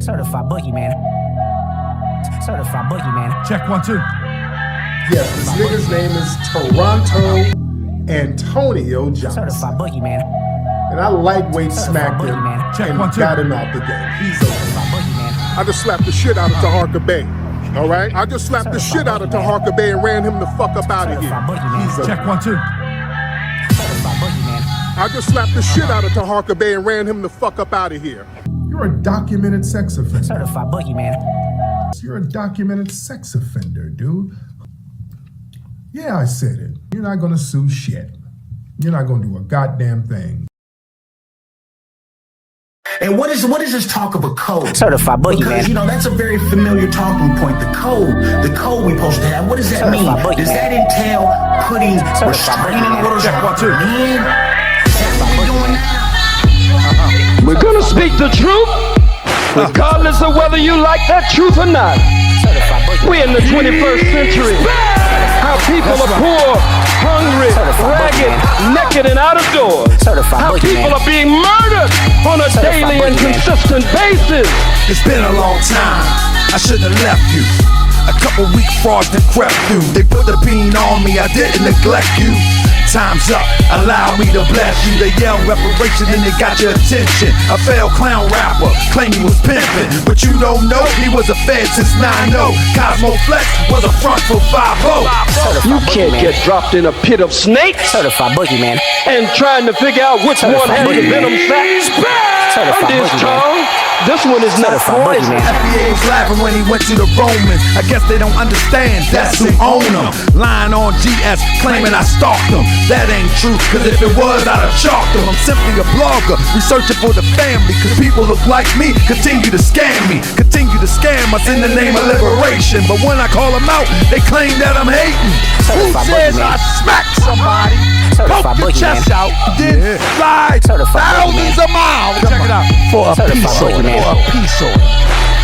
Certified boogeyman. Certified boogeyman. Check 1 2. Yes, this nigga's name is Toronto Antonio Johnson. Certified boogeyman. And I lightweight smacked him Check and 1 2. got him out the game. He's over. Certified boogeyman. I just slapped the shit out of Taharka Bey. All right? I just slapped the shit out of Taharka Bey and ran him the fuck up out of here. Certified boogeyman. He's over. Check 1 2. Certified boogeyman. I just slapped the shit out of Taharka Bey and ran him the fuck up out of here. You're a documented sex offender. Certified boogeyman. You're a documented sex offender, dude. Yeah, I said it. You're not gonna sue shit. You're not gonna do a goddamn thing. And what is this talk of a code? Certified boogeyman. Because, that's a very familiar talking point. The code we're supposed to have. What does that mean? Certified boogeyman. Does that entail putting restraining orders Check 1 2. on men? Is that what we're doing now? We're gonna speak the truth, regardless of whether you like that truth or not. Certified boogeyman. We're in the 21st century. How people are poor, hungry, ragged, naked, and out of doors. Certified How people boogeyman. are being murdered on a Certified daily and boogeyman. consistent basis. It's been a long time, I shouldn't have left you. A couple weak frauds that crept through. They put the bean on me, I didn't neglect you. Time's up, allow me to bless you. They yell reparation and they got your attention. A failed clown rapper, claim he was pimping, but you don't know he was a fed since 9-0. Cosmo Flex was a front for 5-0. You can't get dropped in a pit of snakes Certified boogeyman. and trying to figure out which one has the venom sac. Certified I'm boogeyman. this one is not Certified poison. boogeyman. FBA was laughing when he went to the Romans. I guess they don't understand, that's who own them. Lying on GS, claiming I stalked them. That ain't true, cause if it was, I'd have chalked them. I'm simply a blogger, researching for the family. Cause people look like me, continue to scam me. Continue to scam us in the name of liberation. But when I call them out, they claim that I'm hating. Who Certified says boogeyman. I smacked somebody? Certified Poke your boogeyman. chest out, then slide Certified thousands boogeyman. of miles. Check it out. For a Certified peace order, boogeyman. for a peace order.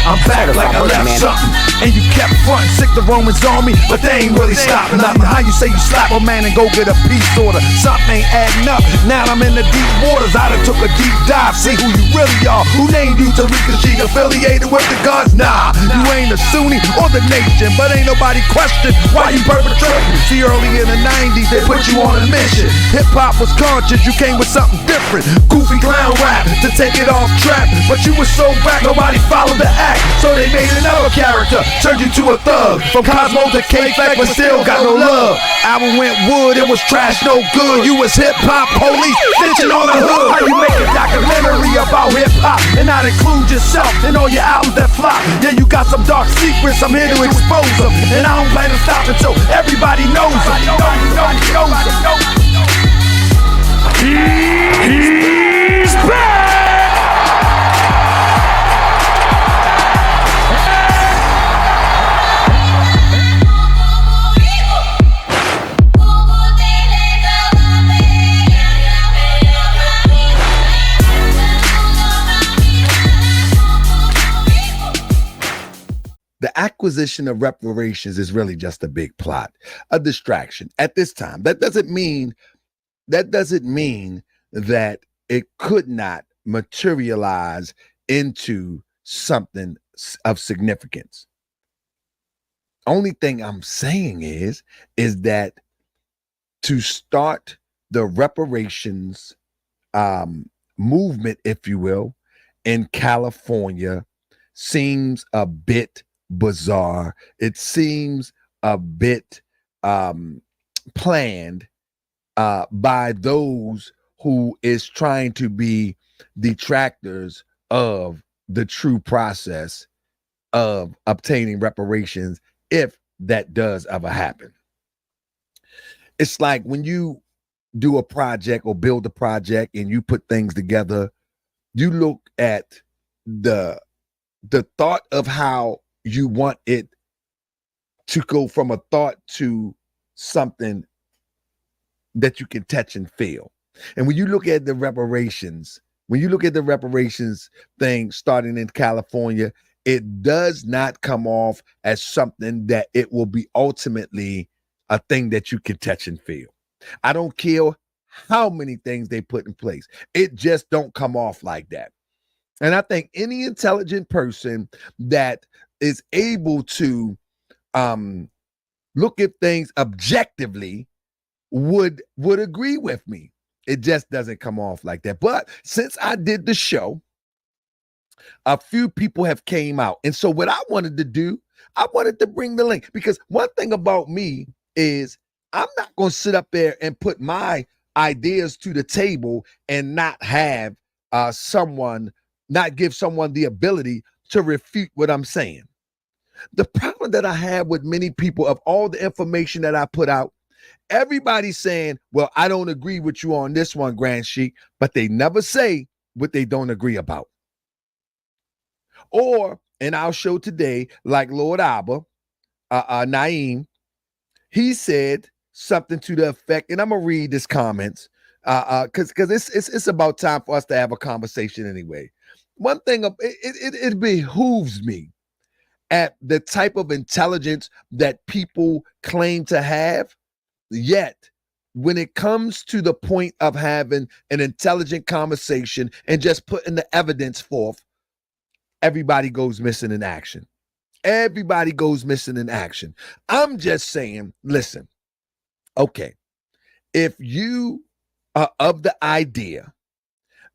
I'm back like I left Certified something, and you kept frontin', sick the Romans on me, but they ain't really stopping nothing. How you say you slap a man and go get a peace order? Something ain't adding up. Now I'm in the deep waters. I done took a deep dive, see who you really are. Who named you Taharka Bey? Affiliated with the guns? Nah, you ain't a Sunni or the nation, but ain't nobody question why you perpetrating. See, early in the 90s they put you on a mission. Hip hop was conscious, you came with something different. Goofy clown rap to take it off track, but you was so back nobody followed the act. So they made another character, turned you to a thug. From Cosmo to K-Flex, but still got no love. Album went wood, it was trash, no good. You was hip-hop police, snitching on the hood. How you make a documentary about hip-hop and not include yourself in all your albums that flop? Yeah, you got some dark secrets, I'm here to expose them. And I don't plan to stop until everybody knows them. He's back! The acquisition of reparations is really just a big plot, a distraction at this time. That doesn't mean that it could not materialize into something of significance. Only thing I'm saying is that to start the reparations movement, if you will, in California seems a bit bizarre. It seems a bit planned by those who is trying to be detractors of the true process of obtaining reparations, if that does ever happen. It's like when you do a project or build a project and you put things together, you look at the thought of how you want it to go from a thought to something that you can touch and feel. And when you look at the reparations, thing starting in California, it does not come off as something that it will be ultimately a thing that you can touch and feel. I don't care how many things they put in place. It just don't come off like that. And I think any intelligent person that is able to look at things objectively would agree with me. It just doesn't come off like that. But since I did the show, a few people have came out. And so what I wanted to do, I wanted to bring the link, because one thing about me is I'm not going to sit up there and put my ideas to the table and not have not give someone the ability to refute what I'm saying. The problem that I have with many people, of all the information that I put out, everybody's saying, well, I don't agree with you on this one, Grand Sheik, but they never say what they don't agree about. Or in our show today, like Lord Abba, Naeem, he said something to the effect, and I'm gonna read his comments because it's about time for us to have a conversation anyway. One thing, it behooves me at the type of intelligence that people claim to have, yet when it comes to the point of having an intelligent conversation and just putting the evidence forth, everybody goes missing in action. Everybody goes missing in action. I'm just saying, listen, okay, if you are of the idea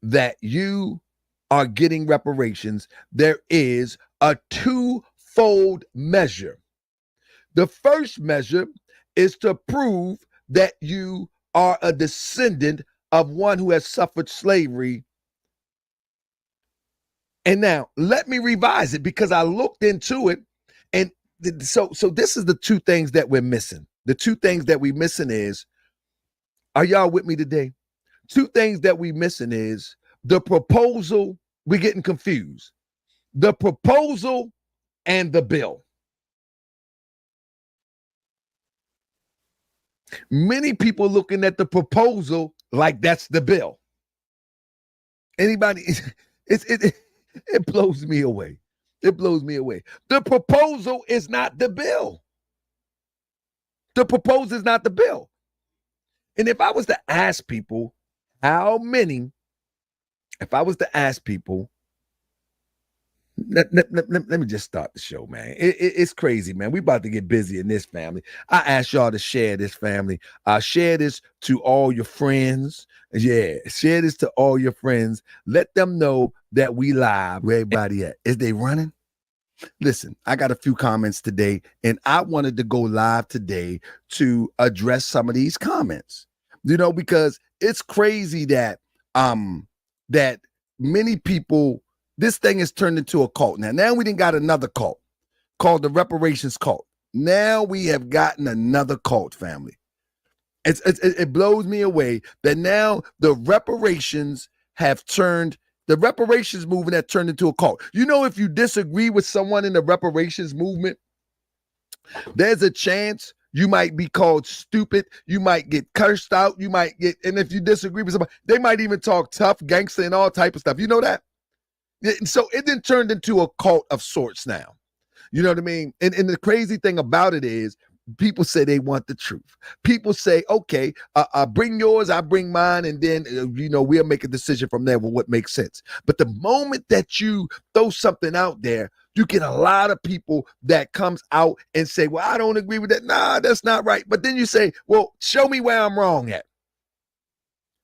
that you are getting reparations, there is a twofold measure. The first measure is to prove that you are a descendant of one who has suffered slavery. And now let me revise it, because I looked into it. And so this is the two things that we're missing. The two things that we're missing is, are y'all with me today? Two things that we're missing is the proposal. We're getting confused. The proposal and the bill. Many people looking at the proposal like that's the bill. Anybody? It blows me away. It blows me away. The proposal is not the bill. The proposal is not the bill. And if I was to ask people how many, let me just start the show, man. It's crazy, man. We about to get busy in this family. I ask y'all to share this, family. Share this to all your friends. Yeah, share this to all your friends. Let them know that we live. Where everybody at? Is they running? Listen, I got a few comments today, and I wanted to go live today to address some of these comments. You know, because it's crazy that that many people, this thing has turned into a cult. Now we didn't got another cult called the reparations cult. Now we have gotten another cult, family. It blows me away that now the reparations movement has turned into a cult. You know, if you disagree with someone in the reparations movement, there's a chance you might be called stupid. You might get cursed out. And if you disagree with somebody, they might even talk tough, gangster, and all type of stuff. You know that? So it then turned into a cult of sorts now. You know what I mean? And the crazy thing about it is, people say they want the truth. People say, okay, bring yours, I bring mine, and then, we'll make a decision from there with what makes sense. But the moment that you throw something out there, you get a lot of people that comes out and say, well, I don't agree with that. Nah, that's not right. But then you say, well, show me where I'm wrong at.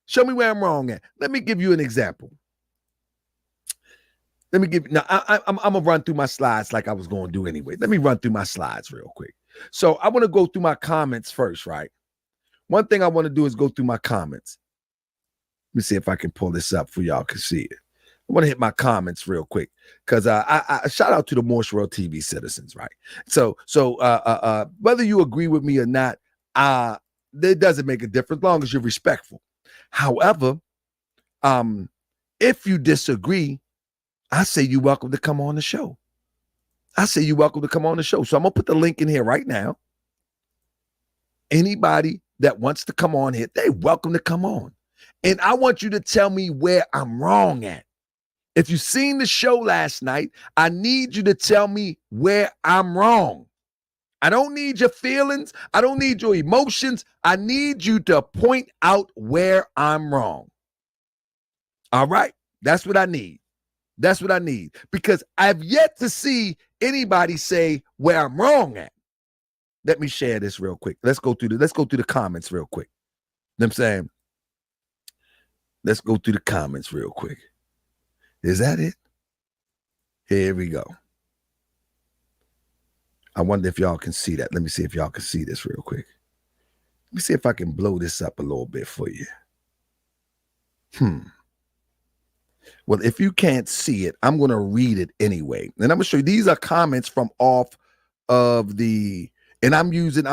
Show me where I'm wrong at. Let me give you an example. I'm gonna run through my slides like I was going to do anyway. Let me run through my slides real quick. So I want to go through my comments first, right? One thing I want to do is go through my comments. Let me see if I can pull this up for y'all can see it. I want to hit my comments real quick because I shout out to the Moorish World TV citizens, right? So whether you agree with me or not, it doesn't make a difference as long as you're respectful. However, if you disagree, I say you're welcome to come on the show. So I'm going to put the link in here right now. Anybody that wants to come on here, they're welcome to come on. And I want you to tell me where I'm wrong at. If you've seen the show last night, I need you to tell me where I'm wrong. I don't need your feelings. I don't need your emotions. I need you to point out where I'm wrong. All right? That's what I need. That's what I need, because I've yet to see anybody say where I'm wrong at. Let me share this real quick. Let's go through the comments real quick. You know what I'm saying? Let's go through the comments real quick. Is that it? Here we go. I wonder if y'all can see that. Let me see if y'all can see this real quick. Let me see if I can blow this up a little bit for you. Well, if you can't see it, I'm going to read it anyway. And I'm going to show you, these are comments from off of the, and I'm using a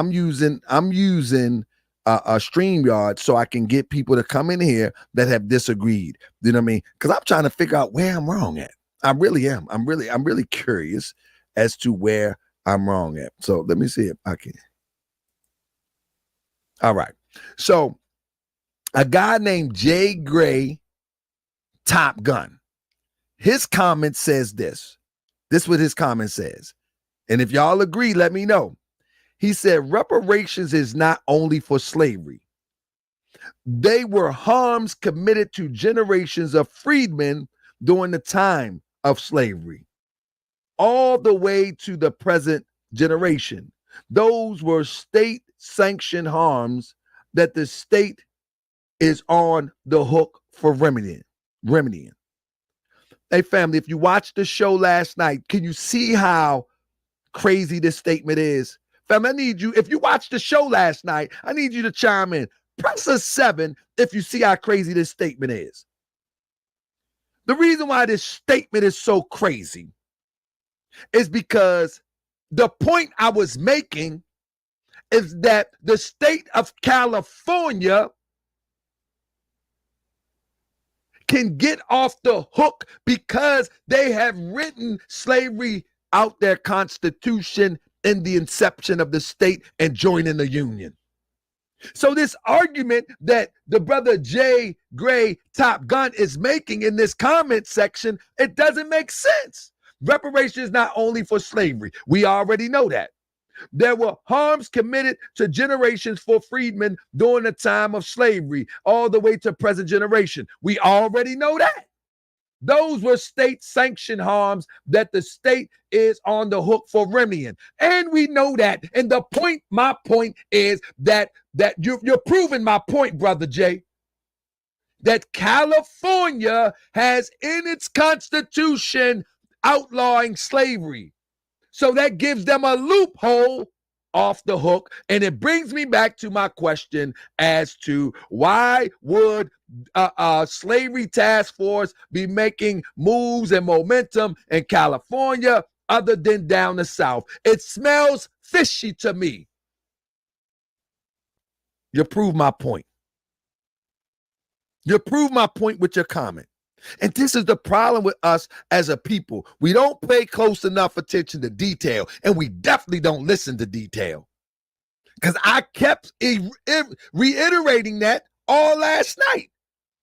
StreamYard so I can get people to come in here that have disagreed. You know what I mean? Because I'm trying to figure out where I'm wrong at. I really am. I'm really curious as to where I'm wrong at. So let me see if I can. All right. So a guy named Jay Gray, Top Gun, his comment says this. This is what his comment says. And if y'all agree, let me know. He said, reparations is not only for slavery. They were harms committed to generations of freedmen during the time of slavery, all the way to the present generation. Those were state-sanctioned harms that the state is on the hook for remedying. Hey, family, if you watched the show last night, can you see how crazy this statement is? Family, I need you, if you watched the show last night, I need you to chime in. Press a 7 if you see how crazy this statement is. The reason why this statement is so crazy is because the point I was making is that the state of California can get off the hook because they have written slavery out their constitution in the inception of the state and joining the union. So this argument that the brother Jay Gray, Top Gun, is making in this comment section, it doesn't make sense. Reparations is not only for slavery. We already know that. There were harms committed to generations for freedmen during the time of slavery, all the way to present generation. We already know that. Those were state-sanctioned harms that the state is on the hook for remedying. And we know that. And my point is that you're proving my point, Brother Jay, that California has in its constitution outlawing slavery. So that gives them a loophole off the hook. And it brings me back to my question as to why would slavery task force be making moves and momentum in California other than down the South? It smells fishy to me. You prove my point. You prove my point with your comment. And this is the problem with us as a people. We don't pay close enough attention to detail, and we definitely don't listen to detail. Because I kept reiterating that all last night.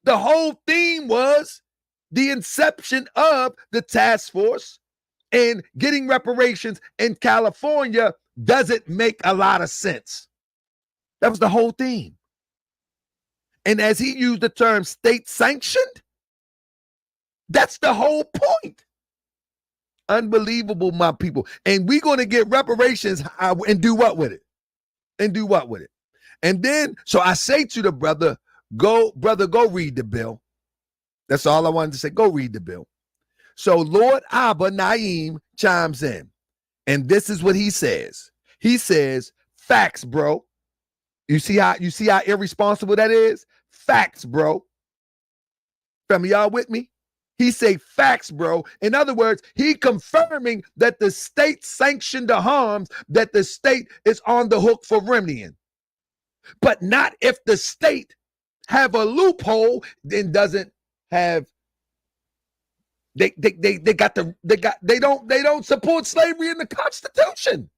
The whole theme was the inception of the task force, and getting reparations in California doesn't make a lot of sense. That was the whole theme. And as he used the term state sanctioned, that's the whole point. Unbelievable, my people. And we're going to get reparations and do what with it? And then, so I say to the brother, go read the bill. That's all I wanted to say. Go read the bill. So Lord Abba Naim chimes in. And this is what he says. He says, facts, bro. You see how irresponsible that is? Facts, bro. Family, y'all with me? He say facts, bro. In other words, he confirming that the state sanctioned the harms that the state is on the hook for remedying. But not if the state have a loophole, then doesn't have they don't support slavery in the Constitution.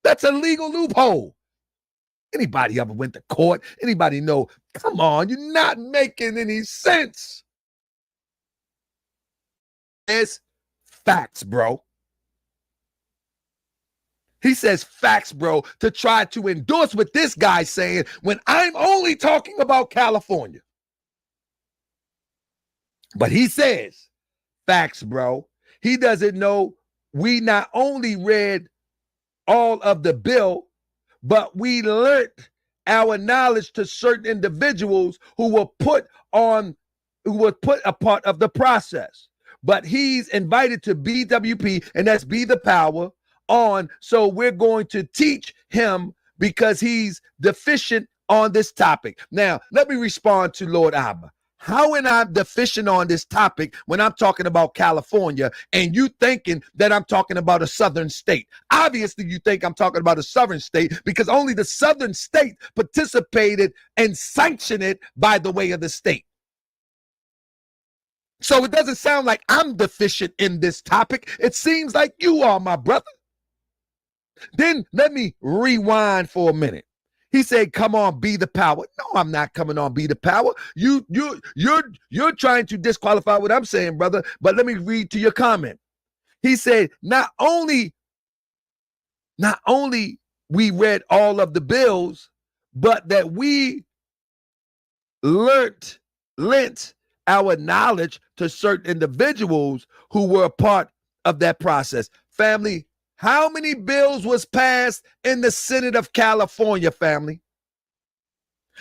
That's a legal loophole. Anybody ever went to court? Anybody know? Come on, you're not making any sense. It's facts, bro. He says facts, bro, to try to endorse what this guy's saying when I'm only talking about California. But he says Facts, bro. He doesn't know we not only read all of the bill, but we learned our knowledge to certain individuals who were put a part of the process. But he's invited to BWP, and that's Be the Power on. So we're going to teach him because he's deficient on this topic. Now, let me respond to Lord Abba. How am I deficient on this topic when I'm talking about California and you thinking that I'm talking about a southern state? Obviously, you think I'm talking about a southern state because only the southern state participated and sanctioned it by the way of the state. So it doesn't sound like I'm deficient in this topic. It seems like you are, my brother. Then let me rewind for a minute. He said, "Come on, Be the Power." No, I'm not coming on Be the Power. You're trying to disqualify what I'm saying, brother. But let me read to your comment. He said, not only we read all of the bills, but that we lent our knowledge to certain individuals who were a part of that process. Family, how many bills was passed in the Senate of California, family?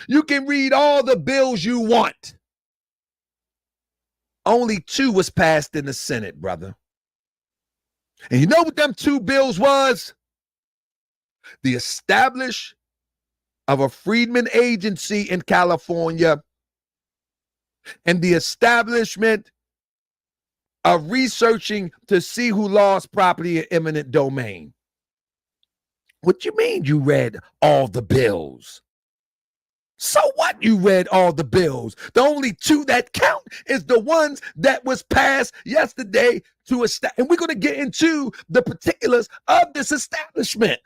You can read all the bills you want. Only 2 was passed in the Senate, brother. And you know what them 2 bills was? The establishment of a freedmen agency in California and the establishment of researching to see who lost property in eminent domain. What you mean you read all the bills? So what you read all the bills? The only 2 that count is the ones that was passed yesterday to establish. And we're going to get into the particulars of this establishment.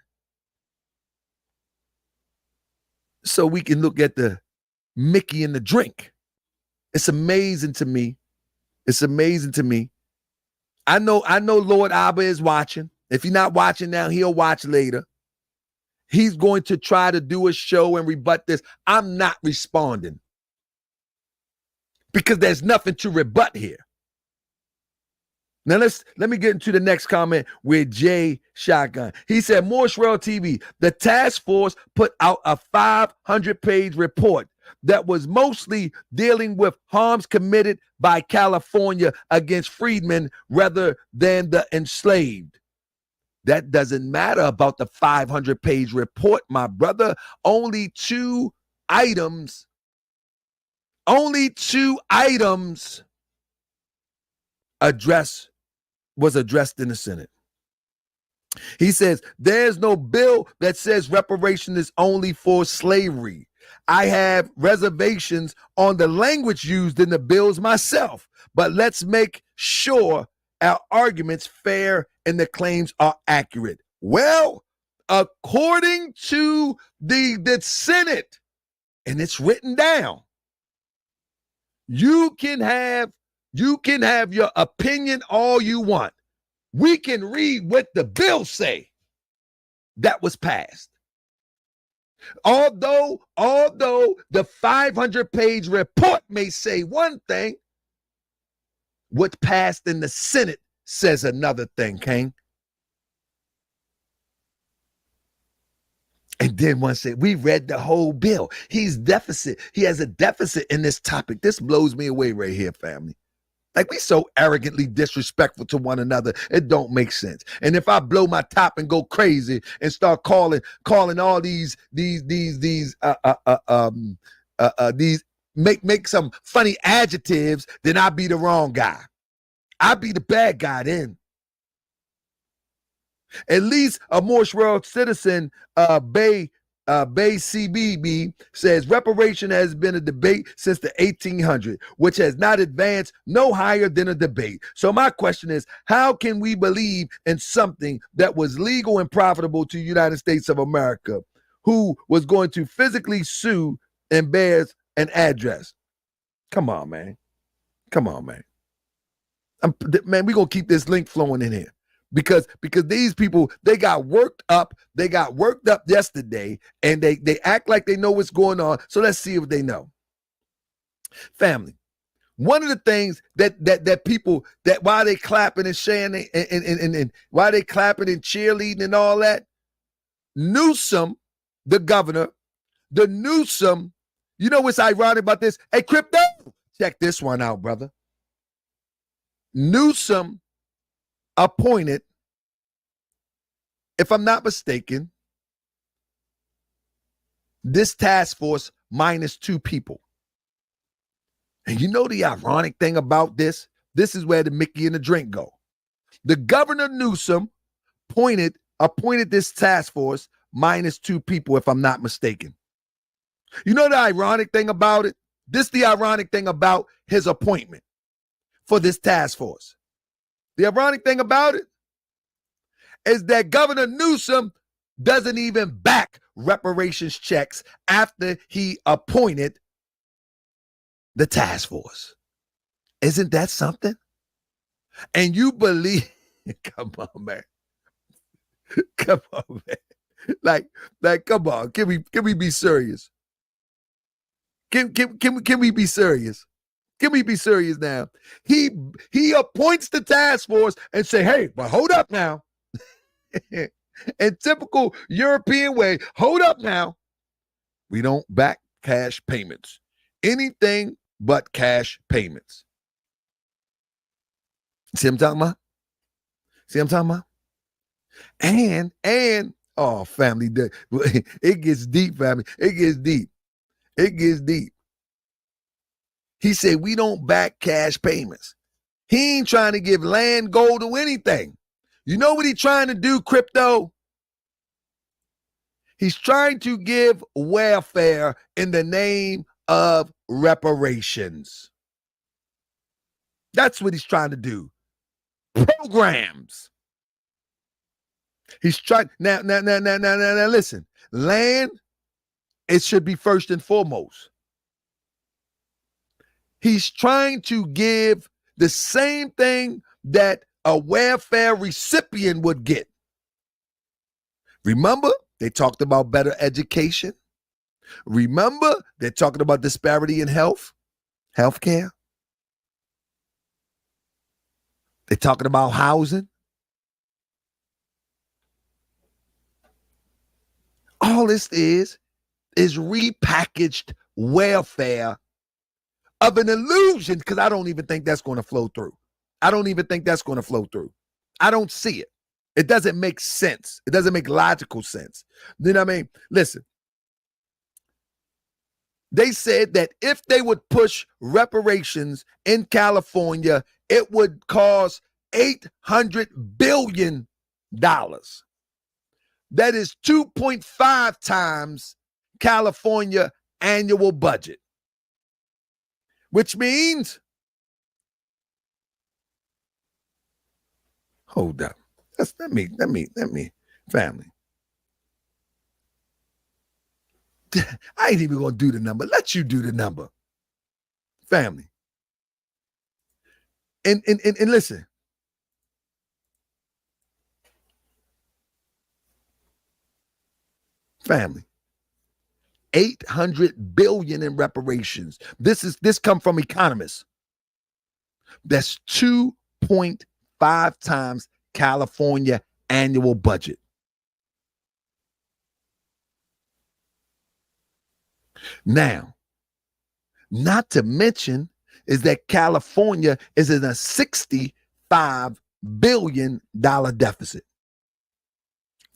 So we can look at the Mickey and the drink. It's amazing to me. It's amazing to me. I know Lord Abba is watching. If he's not watching now, he'll watch later. He's going to try to do a show and rebut this. I'm not responding because there's nothing to rebut here. Now let me get into the next comment with Jay Shotgun. He said, Moorish World TV, the task force put out a 500-page report that was mostly dealing with harms committed by California against freedmen rather than the enslaved. That doesn't matter about the 500-page report, my brother. Only 2 items was addressed in the Senate. He says, there's no bill that says reparation is only for slavery. I have reservations on the language used in the bills myself, but let's make sure our arguments fair and the claims are accurate. Well, according to the Senate, and it's written down, you can have your opinion all you want. We can read what the bill say that was passed. Although the 500-page report may say one thing, what's passed in the Senate says another thing, King. And then one said, we read the whole bill. He has a deficit in this topic. This blows me away right here, family. Like, we so arrogantly disrespectful to one another, it don't make sense. And if I blow my top and go crazy and start calling all these make some funny adjectives, then I'll be the wrong guy. I'll be the bad guy then. At least a Moorish World citizen, Bey CBB, says reparation has been a debate since the 1800s, which has not advanced no higher than a debate. So my question is, how can we believe in something that was legal and profitable to the United States of America, who was going to physically sue and bears an address? Come on, man. Come on, man. Man, we're going to keep this link flowing in here. Because these people, they got worked up yesterday, and they act like they know what's going on. So let's see if they know. Family, One of the things that people, that while they clapping and sharing and while they clapping and cheerleading and all that, Newsom, the governor, Newsom, you know what's ironic about this? Hey, Crypto, check this one out, brother. Newsom appointed, if I'm not mistaken, this task force minus 2 people. And you know the ironic thing about this? This is where the Mickey and the drink go. The governor Newsom appointed this task force minus 2 people, if I'm not mistaken. You know the ironic thing about it? This the ironic thing about his appointment for this task force. The ironic thing about it is that Governor Newsom doesn't even back reparations checks after he appointed the task force. Isn't that something? And you believe, come on, man. Come on, man. Like, come on. Can we be serious? Can we be serious? Can we be serious now? He appoints the task force and say, hey, but hold up now. In typical European way, hold up now. We don't back cash payments. Anything but cash payments. See what I'm talking about? See what I'm talking about? And oh, family, it gets deep, family. It gets deep. It gets deep. He said, we don't back cash payments. He ain't trying to give land, gold, or anything. You know what he's trying to do, Crypto? He's trying to give welfare in the name of reparations. That's what he's trying to do. Programs. He's trying now, listen. Land, it should be first and foremost. He's trying to give the same thing that a welfare recipient would get. Remember, they talked about better education. Remember, they're talking about disparity in healthcare. They're talking about housing. All this is repackaged welfare of an illusion, because I don't even think that's going to flow through. I don't even think that's going to flow through. I don't see it. It doesn't make sense. It doesn't make logical sense. You know what I mean? Listen, they said that if they would push reparations in California, it would cost $800 billion. That is 2.5 times California annual budget, which means, hold up. Let me, family. I ain't even gonna do the number. Let you do the number, family. And listen. Family. 800 billion in reparations. This come from economists. That's 2.5 times California annual budget. Now, not to mention is that California is in a $65 billion deficit.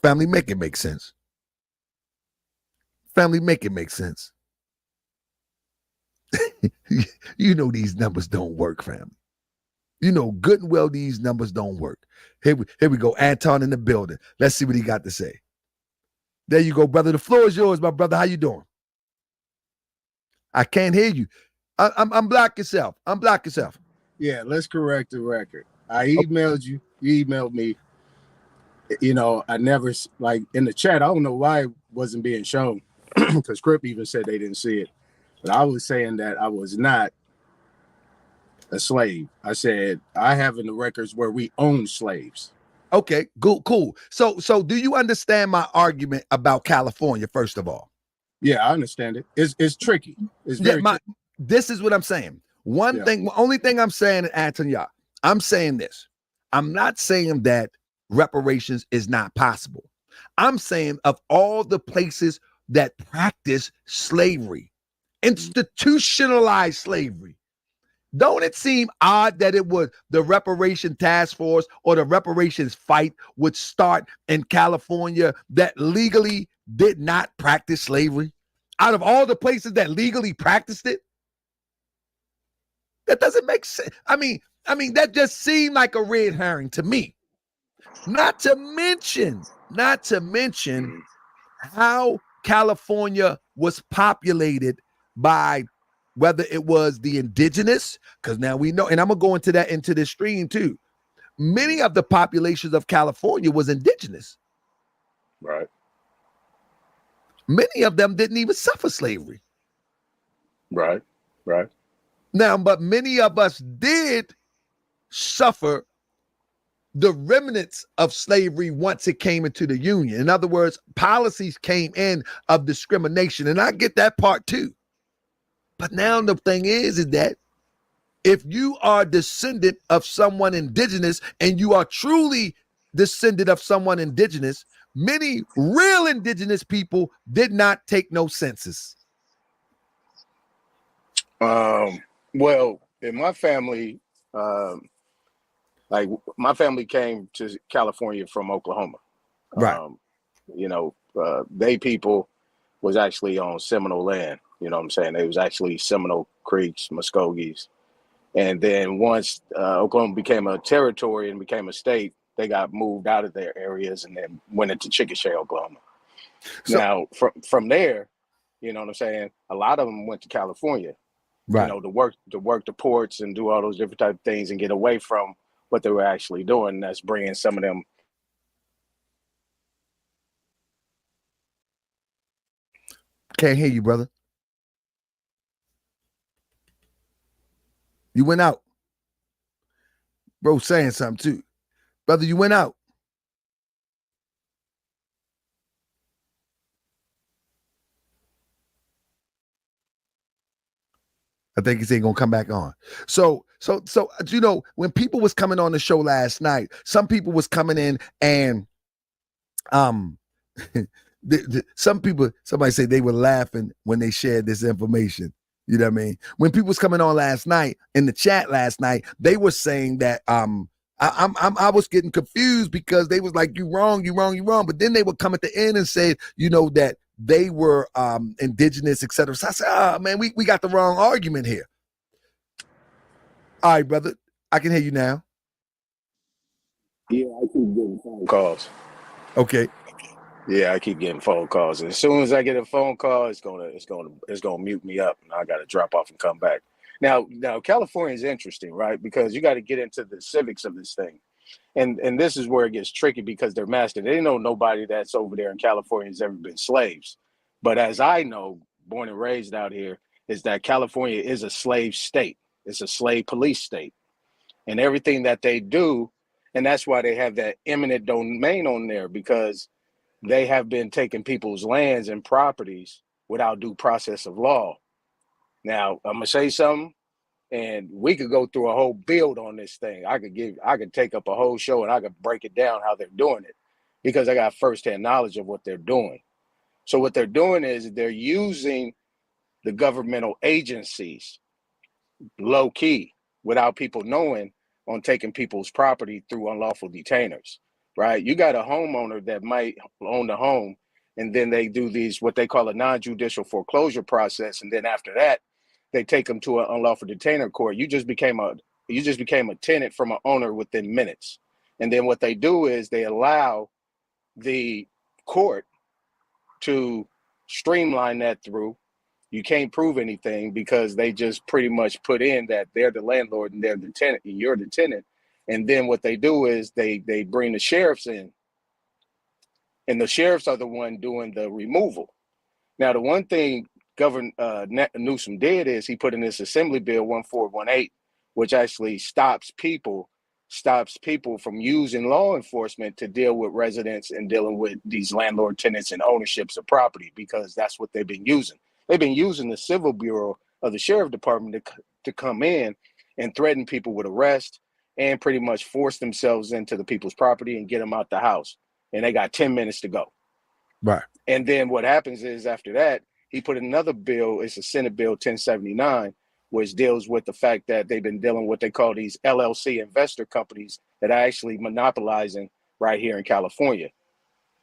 Family, make it make sense. Family, make it make sense. You know these numbers don't work, family. You know good and well these numbers don't work. Here we go. Anton in the building. Let's see what he got to say. There you go, brother. The floor is yours, my brother. How you doing? I can't hear you. I'm black yourself. I'm black yourself. Yeah, let's correct the record. I emailed you. You emailed me. You know, I never, like, in the chat, I don't know why it wasn't being shown, because Crip even said they didn't see it. But I was saying that I was not a slave. I said I have in the records where we own slaves. Okay, cool. So do you understand my argument about California, first of all? Yeah, I understand it. It's tricky. It's very tricky. This is what I'm saying. Only thing I'm saying, Antonia, I'm saying this. I'm not saying that reparations is not possible. I'm saying of all the places that practice slavery, institutionalized slavery, don't it seem odd that it was the reparation task force or the reparations fight would start in California that legally did not practice slavery? Out of all the places that legally practiced it? That doesn't make sense. I mean, that just seemed like a red herring to me. Not to mention how California was populated by whether it was the indigenous, because now we know, and I'm gonna go into this stream too. Many of the populations of California was indigenous. Right. Many of them didn't even suffer slavery. Right. Now, but many of us did suffer the remnants of slavery once it came into the Union. In other words, policies came in of discrimination, and I get that part too. But now the thing is that if you are descendant of someone indigenous and you are truly descendant of someone indigenous, many real indigenous people did not take no census. Well, in my family, like my family came to California from Oklahoma. Right. They people was actually on Seminole land. You know what I'm saying? It was actually Seminole Creeks, Muskogees. And then once Oklahoma became a territory and became a state, they got moved out of their areas and then went into Chickasha, Oklahoma. So, now, from there, you know what I'm saying? A lot of them went to California, right? To work the ports and do all those different type of things and get away from what they were actually doing. That's bringing some of them. Can't hear you, brother. You went out. Bro saying something too. Brother, you went out. I think he's ain't gonna come back on. So when people was coming on the show last night, some people was coming in and somebody said they were laughing when they shared this information. You know what I mean? When people was coming on last night in the chat last night, they were saying that I was getting confused because they was like, you wrong. But then they would come at the end and say, that they were indigenous, etc. So I said, man, we got the wrong argument here. All right, brother, I can hear you now. Yeah, I keep getting phone calls. Okay. Yeah, I keep getting phone calls. And as soon as I get a phone call, it's gonna mute me up, and I got to drop off and come back. Now, California is interesting, right? Because you got to get into the civics of this thing, and this is where it gets tricky because they're mastered. They know nobody that's over there in California has ever been slaves, but as I know, born and raised out here, is that California is a slave state. It's a slave police state, and everything that they do, and that's why they have that eminent domain on there, because they have been taking people's lands and properties without due process of law. Now, I'm gonna say something, and we could go through a whole build on this thing. I could take up a whole show and I could break it down how they're doing it, because I got firsthand knowledge of what they're doing. So what they're doing is they're using the governmental agencies low key without people knowing on taking people's property through unlawful detainers. Right? You got a homeowner that might own the home, and then they do these, what they call a non-judicial foreclosure process. And then after that, they take them to an unlawful detainer court. You just became a tenant from an owner within minutes. And then what they do is they allow the court to streamline that through. You can't prove anything because they just pretty much put in that they're the landlord and they're the tenant and you're the tenant. And then what they do is they bring the sheriffs in, and the sheriffs are the one doing the removal. Now, the one thing Governor Newsom did is he put in this Assembly Bill 1418, which actually stops people from using law enforcement to deal with residents and dealing with these landlord tenants and ownerships of property, because that's what they've been using. They've been using the Civil Bureau of the Sheriff Department to come in and threaten people with arrest and pretty much force themselves into the people's property and get them out the house. And they got 10 minutes to go. Right. And then what happens is after that, he put another bill. It's a Senate Bill 1079, which deals with the fact that they've been dealing with what they call these LLC investor companies that are actually monopolizing right here in California.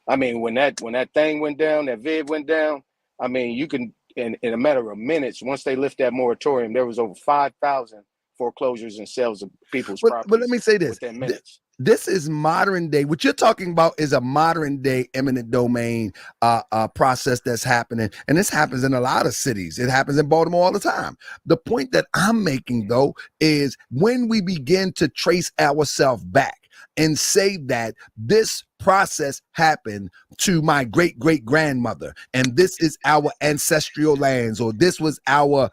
I mean, when that thing went down, that vid went down, I mean, you can, in a matter of minutes, once they lift that moratorium, there was over 5,000 foreclosures and sales of people's property. But let me say this. Within minutes. This is modern day. What you're talking about is a modern day eminent domain process that's happening. And this happens in a lot of cities. It happens in Baltimore all the time. The point that I'm making, though, is when we begin to trace ourselves back and say that this process happened to my great-great-grandmother, and this is our ancestral lands, or this was our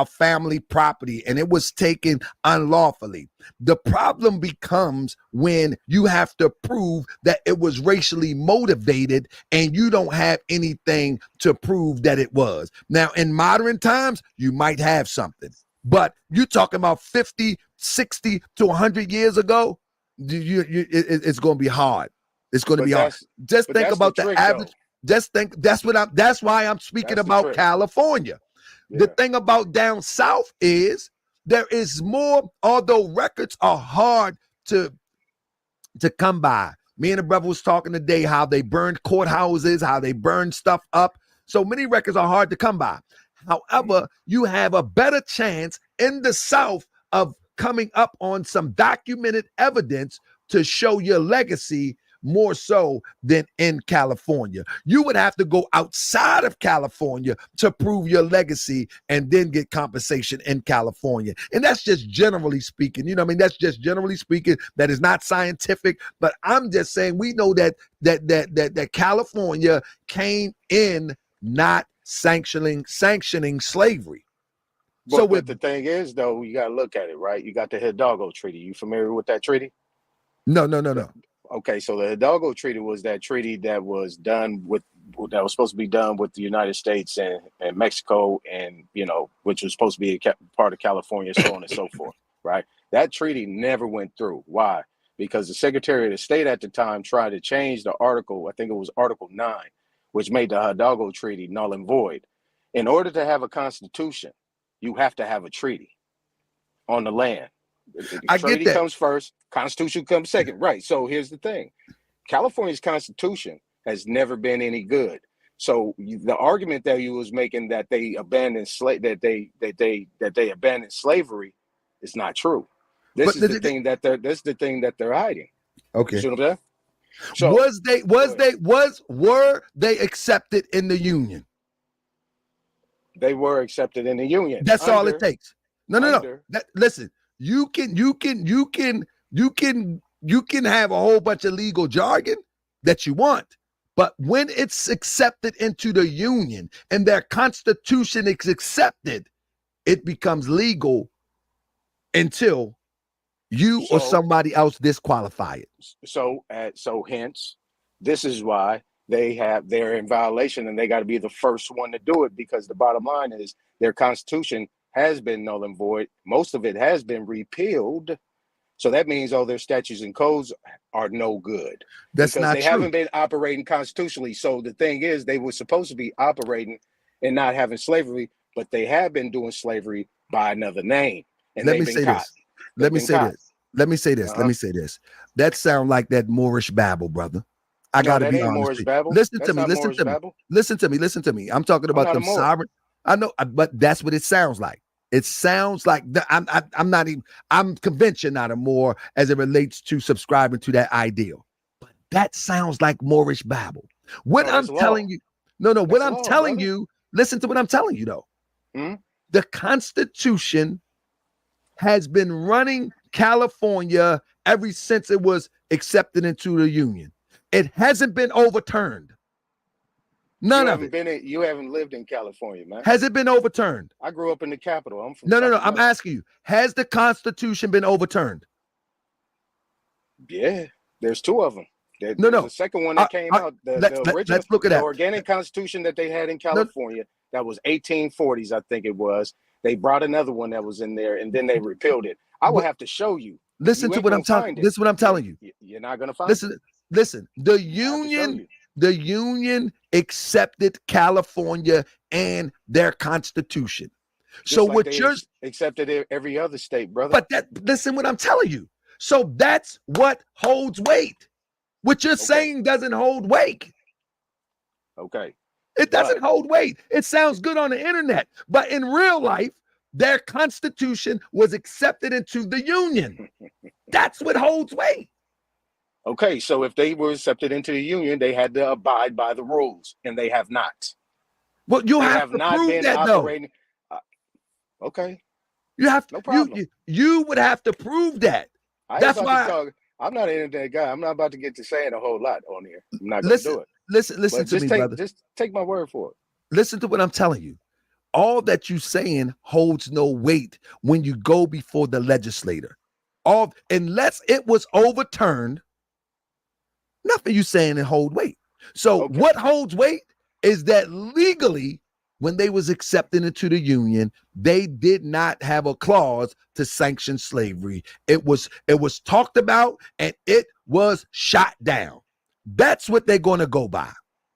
family property, and it was taken unlawfully. The problem becomes when you have to prove that it was racially motivated and you don't have anything to prove that it was. Now, in modern times, you might have something, but you're talking about 50, 60 to 100 years ago, it's going to be hard. It's going to be hard. Just think about the average. Just think that's why I'm speaking about California. Yeah. The thing about down south is there is more, although records are hard to come by. Me and the brother was talking today how they burned courthouses, how they burned stuff up. So many records are hard to come by. However, you have a better chance in the South of coming up on some documented evidence to show your legacy more so than in California. You would have to go outside of California to prove your legacy and then get compensation in California. And that's just generally speaking, you know what I mean? That's just generally speaking. That is not scientific, but I'm just saying we know that California came in not sanctioning slavery. But the thing is, though, you got to look at it, right? You got the Hidalgo Treaty. You familiar with that treaty? No. Okay, so the Hidalgo Treaty was that treaty that was supposed to be done with the United States and Mexico, and which was supposed to be a part of California, so on and so forth, right? That treaty never went through. Why? Because the Secretary of State at the time tried to change the article. I think it was Article 9, which made the Hidalgo Treaty null and void. In order to have a constitution, you have to have a treaty on the land. The treaty comes first, Constitution comes second, right? So here's the thing: California's Constitution has never been any good. So the argument that you was making that they abandoned abandoned slavery is not true. This is the thing that they're hiding. Okay. You know so were they accepted in the Union? They were accepted in the Union. That's all it takes. No. Listen. You can have a whole bunch of legal jargon that you want, but when it's accepted into the Union and their constitution is accepted, it becomes legal until you or somebody else disqualify it. So hence, this is why they're in violation, and they got to be the first one to do it, because the bottom line is their constitution has been null and void. Most of it has been repealed. So that means all their statutes and codes are no good. That's not true. They haven't been operating constitutionally. So the thing is, they were supposed to be operating and not having slavery, but they have been doing slavery by another name. And Let me say this. That sounds like that Moorish Babel, brother. I gotta be honest. Listen to me. I'm talking about them sovereign. I know, but that's what it sounds like. It sounds like I'm convinced you're not a Moor as it relates to subscribing to that ideal. But that sounds like Moorish Babel. What I'm telling you, listen to what I'm telling you though. The Constitution has been running California ever since it was accepted into the Union. It hasn't been overturned. None of it. You haven't lived in California, man. Has it been overturned? I grew up in the capital. I'm from No. I'm asking you, has the Constitution been overturned? Yeah, there's two of them. There's the second one that came out. The original, let's look at that. The organic Constitution that they had in California, that was 1840s, I think it was. They brought another one that was in there, and then they repealed it. I will have to show you. Listen to what I'm telling. This is what I'm telling you. You're not gonna find it. Listen. The union accepted California and their constitution. Just So like what they you're accepted every other state, brother. But listen what I'm telling you. So that's what holds weight. What you're saying doesn't hold weight. Okay. It doesn't hold weight. It sounds good on the internet, but in real life, their constitution was accepted into the union. That's what holds weight. Okay, so if they were accepted into the union, they had to abide by the rules, and they have not. Well, you have to prove that, though. Okay. You have no problem. You would have to prove that. That's why I'm not an internet guy. I'm not about to get to saying a whole lot on here. I'm not going to do it. Listen to me, brother. Just take my word for it. Listen to what I'm telling you. All that you saying holds no weight when you go before the legislator. Unless it was overturned, nothing you saying it hold weight. So what holds weight is that legally, when they was accepted into the union, they did not have a clause to sanction slavery. It was talked about and it was shot down. That's what they're going to go by.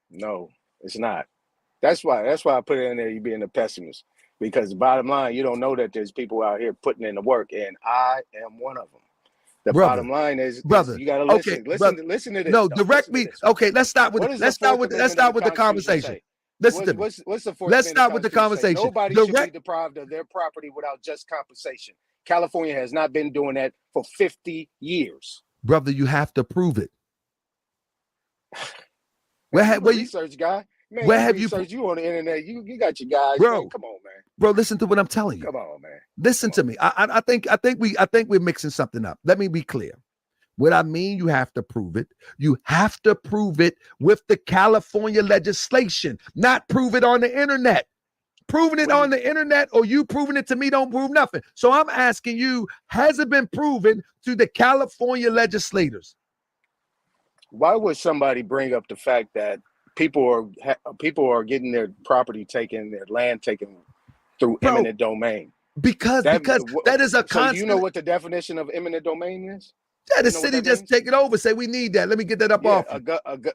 No, it's not. That's why I put it in there. You being a pessimist, because the bottom line, you don't know that there's people out here putting in the work, and I am one of them. The bottom line is you got to listen. Listen to this. No, direct me. Okay, let's start with the conversation. Listen to me. What's the fourth? Let's start with the conversation. Nobody should be deprived of their property without just compensation. California has not been doing that for 50 years. Brother, you have to prove it. Where research guy? Man, where have you on the internet? You got your guys, bro. Man, come on, man. Bro, listen to what I'm telling you. Come on, man. Listen to me. I think we're mixing something up. Let me be clear. What I mean, you have to prove it. You have to prove it with the California legislation, not prove it on the internet. Proving it on the internet or you proving it to me don't prove nothing. So I'm asking you, has it been proven to the California legislators? Why would somebody bring up the fact that people are getting their property taken, their land taken through eminent domain? Because that is a concept. So you know what the definition of eminent domain is? Yeah, the city just take it over. Say we need that. Let me get that up off.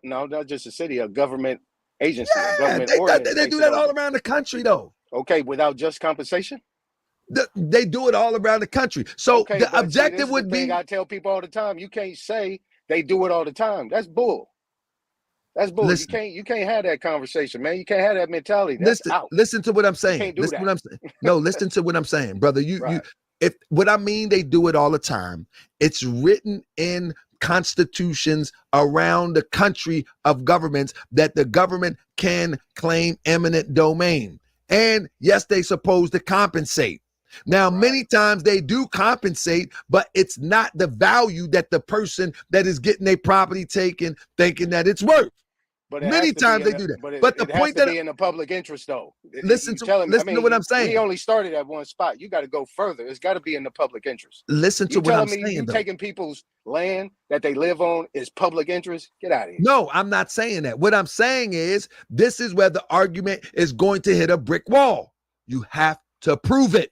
No, not just a city, a government agency. Yeah, a government ordinance they do that all around the country, though. Okay, without just compensation. They do it all around the country. So the objective would be. I tell people all the time, you can't say they do it all the time. That's bull. That's bull. Listen, you can't have that conversation, man. You can't have that mentality. That's out. Listen to what I'm saying. You can't do listen that. what I'm saying. No, listen to what I'm saying, brother. Right. If what I mean, they do it all the time. It's written in constitutions around the country of governments that the government can claim eminent domain. And yes, they supposed to compensate. Now, many times they do compensate, but it's not the value that the person that is getting their property taken thinking that it's worth. But many times they do that. But the point that be in the public interest, though. Listen to what I'm saying. We only started at one spot. You got to go further. It's got to be in the public interest. Listen to what I'm saying. You taking people's land that they live on is public interest? Get out of here. No, I'm not saying that. What I'm saying is this is where the argument is going to hit a brick wall. You have to prove it.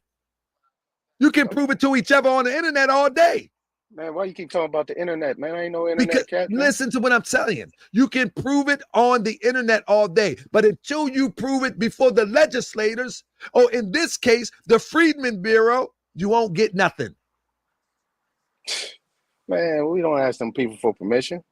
You can prove it to each other on the internet all day. Man, why you keep talking about the internet, man? I ain't no internet cat. Man. Listen to what I'm telling you. You can prove it on the internet all day, but until you prove it before the legislators, or in this case, the Freedmen Bureau, you won't get nothing. Man, we don't ask them people for permission.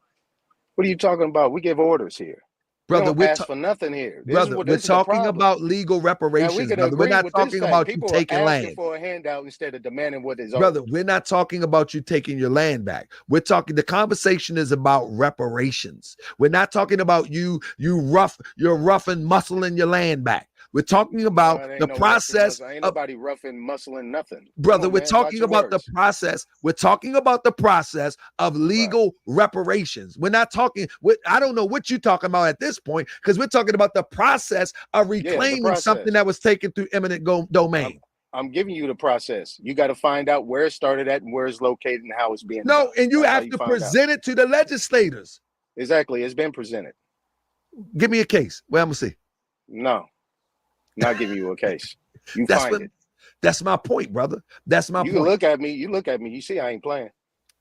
What are you talking about? We give orders here. Brother, we don't ask for nothing here. We're talking about legal reparations. Now, brother. We're not talking about you taking land. For a handout instead of demanding what is brother, owed. We're not talking about you taking your land back. We're talking. The conversation is about reparations. We're not talking about you're rough and muscling your land back. We're talking about the process. Ain't nobody rough and muscling nothing. Brother, we're talking about the process. We're talking about the process of legal reparations. We're not talking. I don't know what you're talking about at this point, because we're talking about the process of reclaiming something that was taken through eminent domain. I'm giving you the process. You got to find out where it started at and where it's located and how it's being done. And you That's have to present it to the legislators. Exactly. It's been presented. Give me a case. Well, I'm going to see. No. Not giving you a case. You that's find what, it. That's my point, brother. That's my You point. look at me. You look at me. You see, I ain't playing.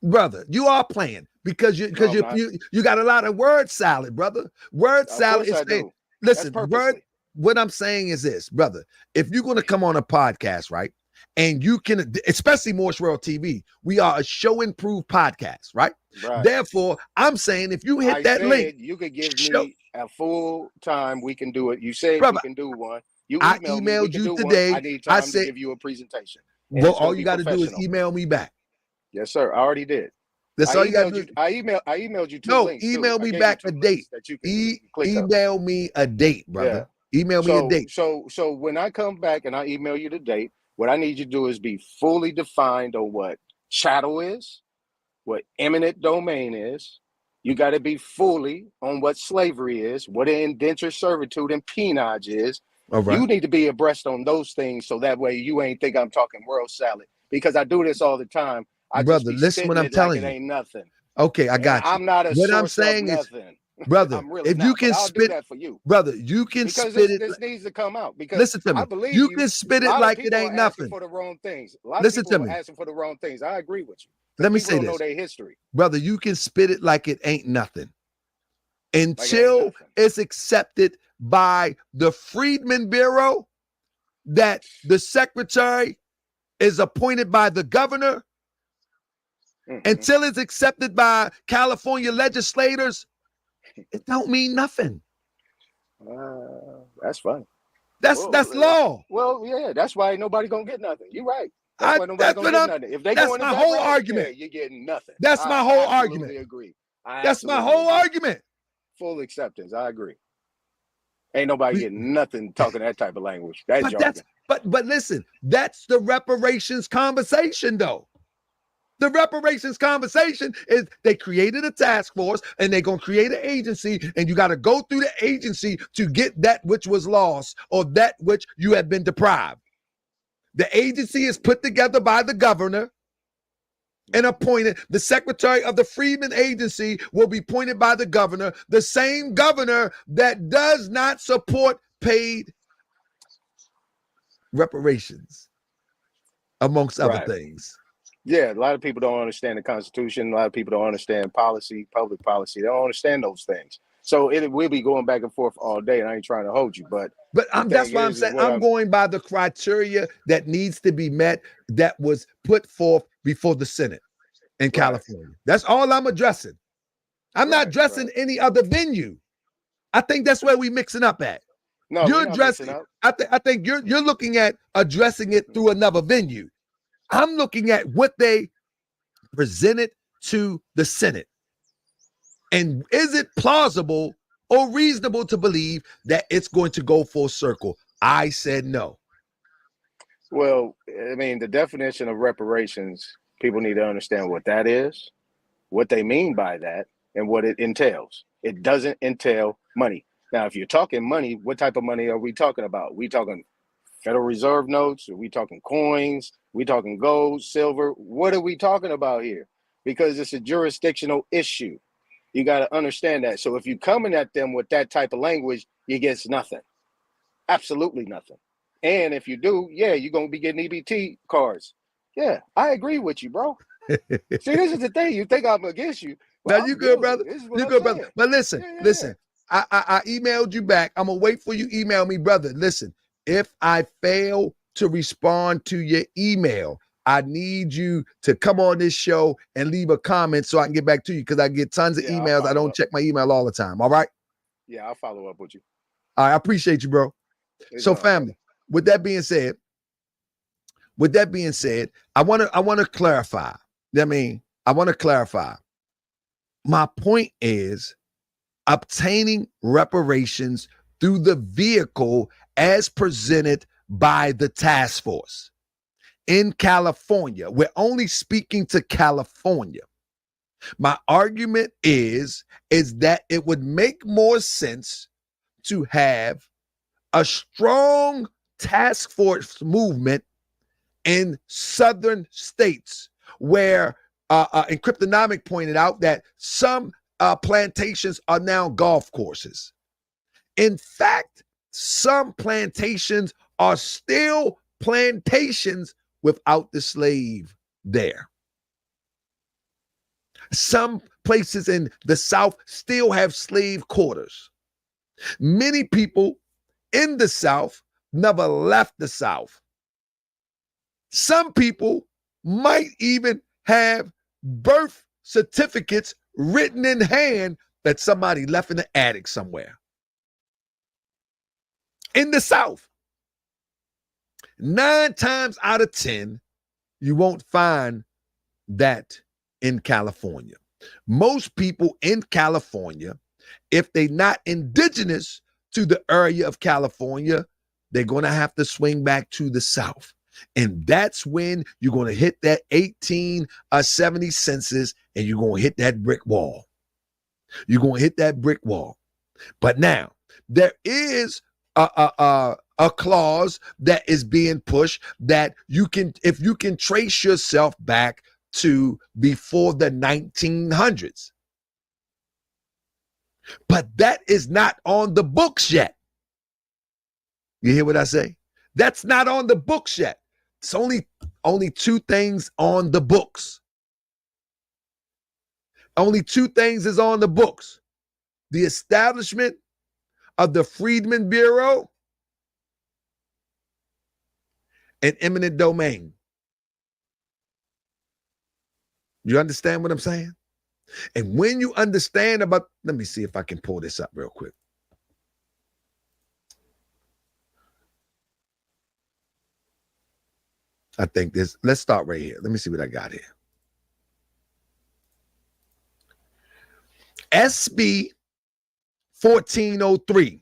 Brother, you are playing because you got a lot of word salad, brother. Word salad is saying, listen, what I'm saying is this, brother. If you're going to come on a podcast, right, and you can, especially Moorish World TV, we are a show improved podcast, right? Therefore, I'm saying if you hit that link, you could give me a full time. We can do it. You said we can do one. I emailed you today. I need time to give you a presentation. Well, all you got to do is email me back. Yes, sir. I already did. That's all you got to do. I emailed you two links. Email me back a date. That you can email me a date, brother. Yeah. Email me a date. So when I come back and I email you the date, what I need you to do is be fully defined on what chattel is, what eminent domain is. You got to be fully on what slavery is, what an indentured servitude and peonage is. All right. You need to be abreast on those things so that way you ain't think I'm talking world salad, because I do this all the time. Brother, listen what I'm telling you. It ain't nothing. Okay, I got you. I'm not a what I'm saying is, brother, if you can spit that for you, brother, you can spit it. This needs to come out because listen to me. You can spit it like it ain't nothing. For the wrong things. Listen to me. Asking for the wrong things. I agree with you. Let me say this. Know their history, brother. You can spit it like it ain't nothing until it's accepted by the Freedmen Bureau, that the secretary is appointed by the governor. Until it's accepted by California legislators, it don't mean nothing. That's fine. That's law. Well, yeah, that's why nobody gonna get nothing. You're right. That's why nobody gonna get nothing. If they that's my whole argument. You're getting nothing. That's my whole argument. Agree. That's my whole argument. Full acceptance. I agree. Ain't nobody getting nothing talking that type of language. But listen, that's the reparations conversation, though. The reparations conversation is they created a task force and they're going to create an agency, and you got to go through the agency to get that which was lost or that which you have been deprived. The agency is put together by the governor and appointed. The secretary of the Freedmen Agency will be appointed by the governor, the same governor that does not support paid reparations, amongst other things. Yeah, a lot of people don't understand the Constitution. A lot of people don't understand policy, public policy. They don't understand those things. So we'll be going back and forth all day, and I ain't trying to hold you. But that's why I'm saying I'm going by the criteria that needs to be met that was put forth before the Senate in California. That's all I'm addressing. I'm not addressing any other venue. I think that's where we mixing up at. No, you're addressing. I think you're looking at addressing it through another venue. I'm looking at what they presented to the Senate. And is it plausible or reasonable to believe that it's going to go full circle? I said no. Well, I mean, the definition of reparations, people need to understand what that is, what they mean by that, and what it entails. It doesn't entail money. Now, if you're talking money, what type of money are we talking about? We talking Federal Reserve notes? Are we talking coins? We talking gold, silver? What are we talking about here? Because it's a jurisdictional issue. You got to understand that. So if you're coming at them with that type of language, you get nothing. Absolutely nothing. And if you do, yeah, you're going to be getting EBT cards. Yeah, I agree with you, bro. See, this is the thing. You think I'm against you. Well, now, you good, brother. You good, brother. But listen, listen. I emailed you back. I'm going to wait for you email me, brother. Listen, if I fail to respond to your email, I need you to come on this show and leave a comment so I can get back to you, because I get tons of emails. I don't check my email all the time. All right? Yeah, I'll follow up with you. All right, I appreciate you, bro. So, family, with that being said, I want to clarify. I want to clarify. My point is obtaining reparations through the vehicle as presented by the task force. In California, we're only speaking to California. My argument is that it would make more sense to have a strong task force movement in southern states where, and Cryptonomic pointed out that some plantations are now golf courses. In fact, some plantations are still plantations without the slave there. Some places in the South still have slave quarters. Many people in the South never left the South. Some people might even have birth certificates written in hand that somebody left in the attic somewhere. In the South, 9 times out of 10, you won't find that in California. Most people in California, if they're not indigenous to the area of California, they're going to have to swing back to the South. And that's when you're going to hit that 1870 census and you're going to hit that brick wall. You're going to hit that brick wall. But now there is a clause that is being pushed that you can, if you can trace yourself back to before the 1900s. But that is not on the books yet. You hear what I say? That's not on the books yet. It's only 2 things on the books. Only 2 things is on the books. The establishment of the Freedmen Bureau and eminent domain. You understand what I'm saying? And when you understand about, let me see if I can pull this up real quick. I think this, let's start right here. Let me see what I got here. SB 1403.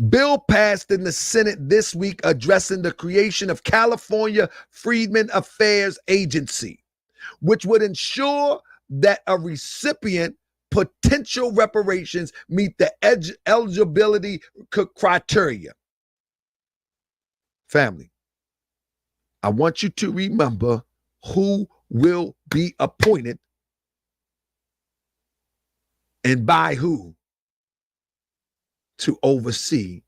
Bill passed in the Senate this week addressing the creation of California Freedmen Affairs Agency, which would ensure that a recipient potential reparations meet the eligibility criteria. Family, I want you to remember who will be appointed and by who to oversee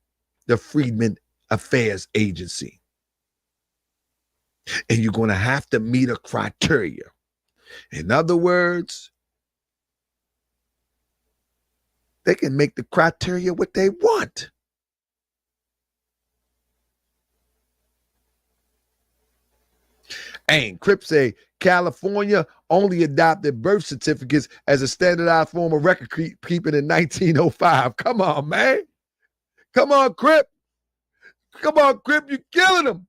the Freedmen Affairs Agency. And you're going to have to meet a criteria. In other words, they can make the criteria what they want. And Crip say California only adopted birth certificates as a standardized form of record keeping in 1905. Come on, man. Come on, Crip. Come on, Crip. You're killing them.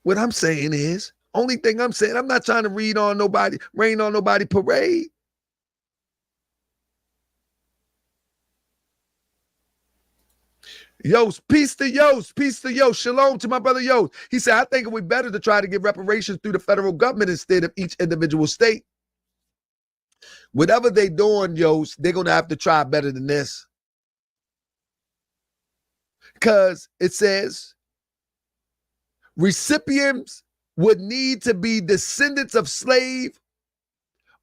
What I'm saying is, only thing I'm saying, I'm not trying to rain on nobody parade. Yost, peace to Yost, peace to Yost. Shalom to my brother Yost. He said, I think it would be better to try to get reparations through the federal government instead of each individual state. Whatever they doing, Yost, they're going to have to try better than this. Because it says, recipients would need to be descendants of slave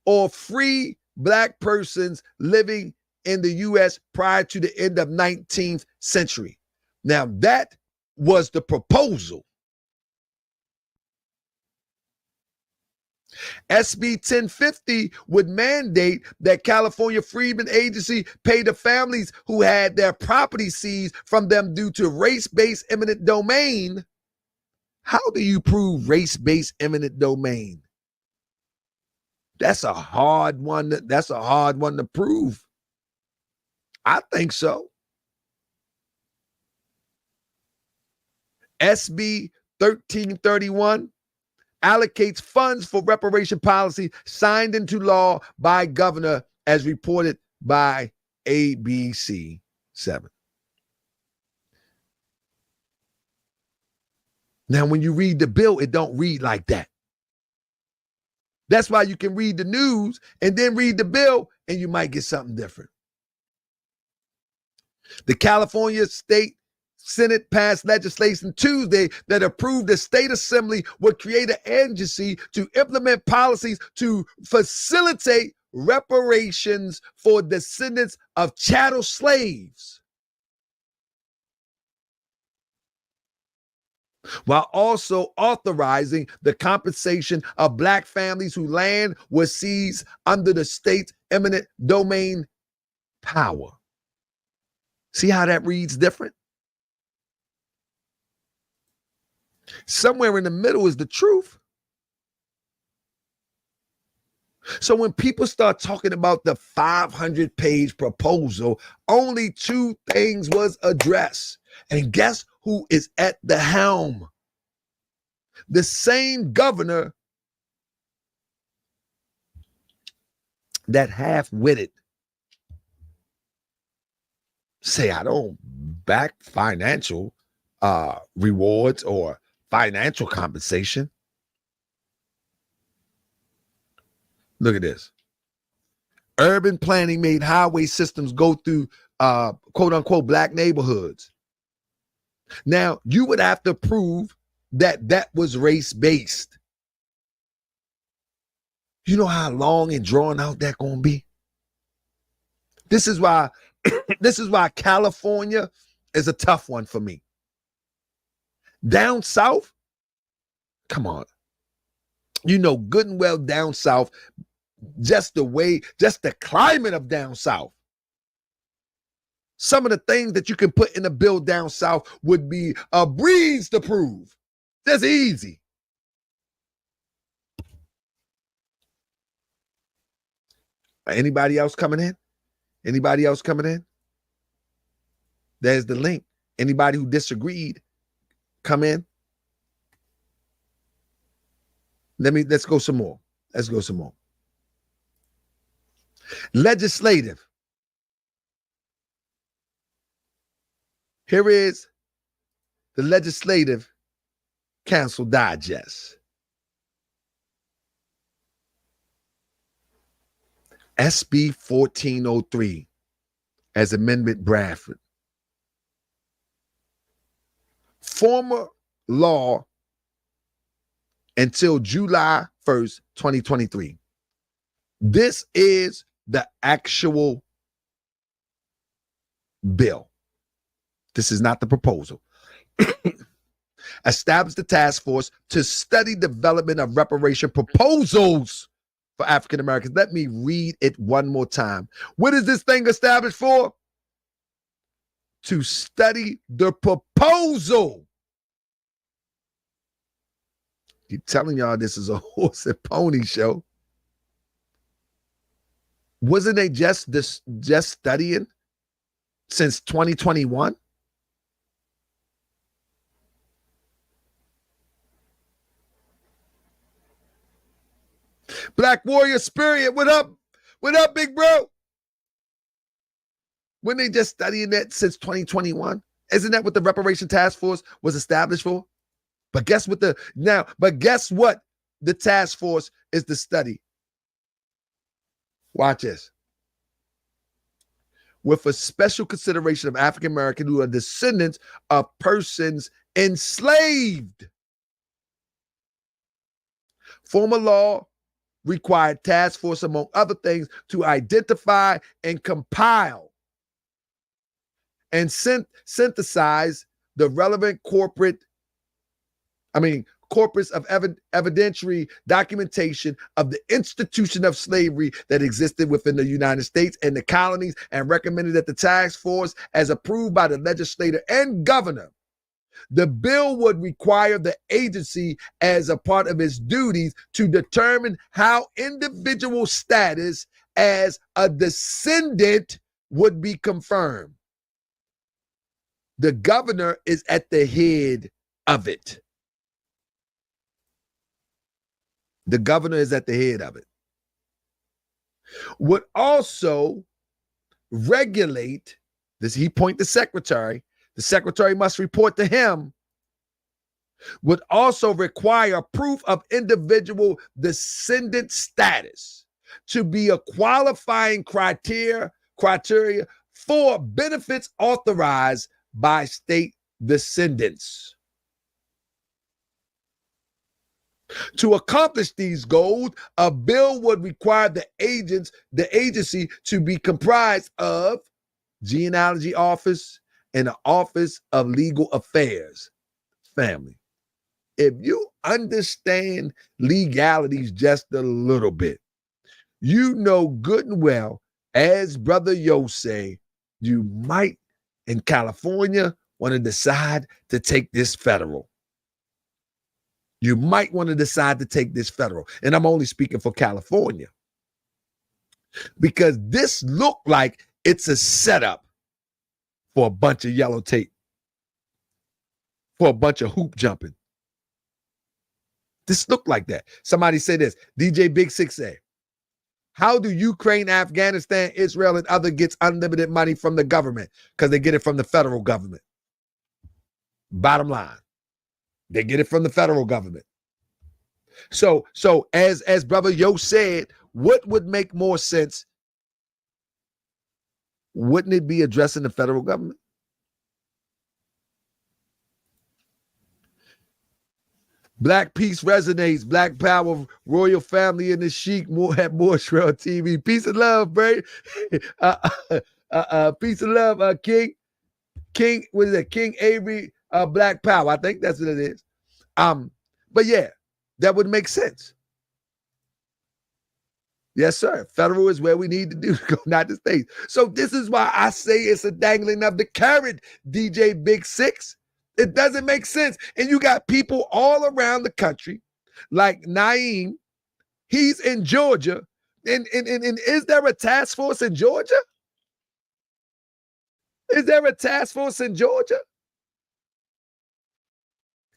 or free black persons living in the U.S. prior to the end of 19th century. Now, that was the proposal. SB 1050 would mandate that California Freedmen Agency pay the families who had their property seized from them due to race-based eminent domain. How do you prove race-based eminent domain? That's a hard one. That's a hard one to prove. I think so. SB 1331 allocates funds for reparation policy signed into law by governor as reported by ABC 7. Now, when you read the bill, it don't read like that. That's why you can read the news and then read the bill and you might get something different. The California State Senate passed legislation Tuesday that approved the state assembly would create an agency to implement policies to facilitate reparations for descendants of chattel slaves, while also authorizing the compensation of black families whose land was seized under the state's eminent domain power. See how that reads different? Somewhere in the middle is the truth. So when people start talking about the 500-page proposal, only 2 things was addressed. And guess who is at the helm? The same governor that half-witted say, I don't back financial rewards or financial compensation. Look at this. Urban planning made highway systems go through quote unquote black neighborhoods. Now, you would have to prove that that was race-based. You know how long and drawn out that gonna be? This is why California is a tough one for me. Down south, come on. You know good and well down south, just the climate of down south. Some of the things that you can put in a bill down south would be a breeze to prove. That's easy. Anybody else coming in? Anybody else coming in? There's the link. Anybody who disagreed, come in. Let's go some more. Let's go some more. Legislative. Here is the Legislative Council Digest. SB 1403 as Amendment Bradford. Former law until July 1st, 2023. This is the actual bill. This is not the proposal. Establish the task force to study development of reparation proposals for African Americans. Let me read it one more time. What is this thing established for? To study the proposal. Keep telling y'all this is a horse and pony show. Wasn't they just studying since 2021? Black Warrior Spirit, what up? What up, big bro? When they just studying that since 2021? Isn't that what the Reparation Task Force was established for? But guess what the task force is to study? Watch this. With a special consideration of African American who are descendants of persons enslaved. Former law required task force, among other things, to identify and compile and synthesize the relevant corpus of evidentiary documentation of the institution of slavery that existed within the United States and the colonies, and recommended that the task force, as approved by the legislature and governor, the bill would require the agency, as a part of its duties, to determine how individual status as a descendant would be confirmed. The governor is at the head of it. The governor is at the head of it. Would also regulate this. He appoint the secretary. The secretary must report to him. Would also require proof of individual descendant status to be a qualifying criteria for benefits authorized by state descendants. To accomplish these goals, a bill would require the agency to be comprised of Genealogy Office and the Office of Legal Affairs. Family, if you understand legalities just a little bit, you know good and well, as Brother Yo say, you might in California want to decide to take this federal. You might want to decide to take this federal. And I'm only speaking for California. Because this looked like it's a setup for a bunch of yellow tape. For a bunch of hoop jumping. This looked like that. Somebody say this. DJ Big Six say, how do Ukraine, Afghanistan, Israel, and other gets unlimited money from the government? Because they get it from the federal government. Bottom line. They get it from the federal government. So as Brother Yo said, what would make more sense? Wouldn't it be addressing the federal government? Black peace resonates. Black power, royal family, and the Sheik at Moorish World TV. Peace and love, bro. Peace and love, King. What is that? King Avery. Black power. I think that's what it is. But yeah, that would make sense. Yes, sir. Federal is where we need to do, not the states. So this is why I say it's a dangling of the carrot, DJ Big Six. It doesn't make sense. And you got people all around the country, like Naeem. He's in Georgia. And is there a task force in Georgia? Is there a task force in Georgia?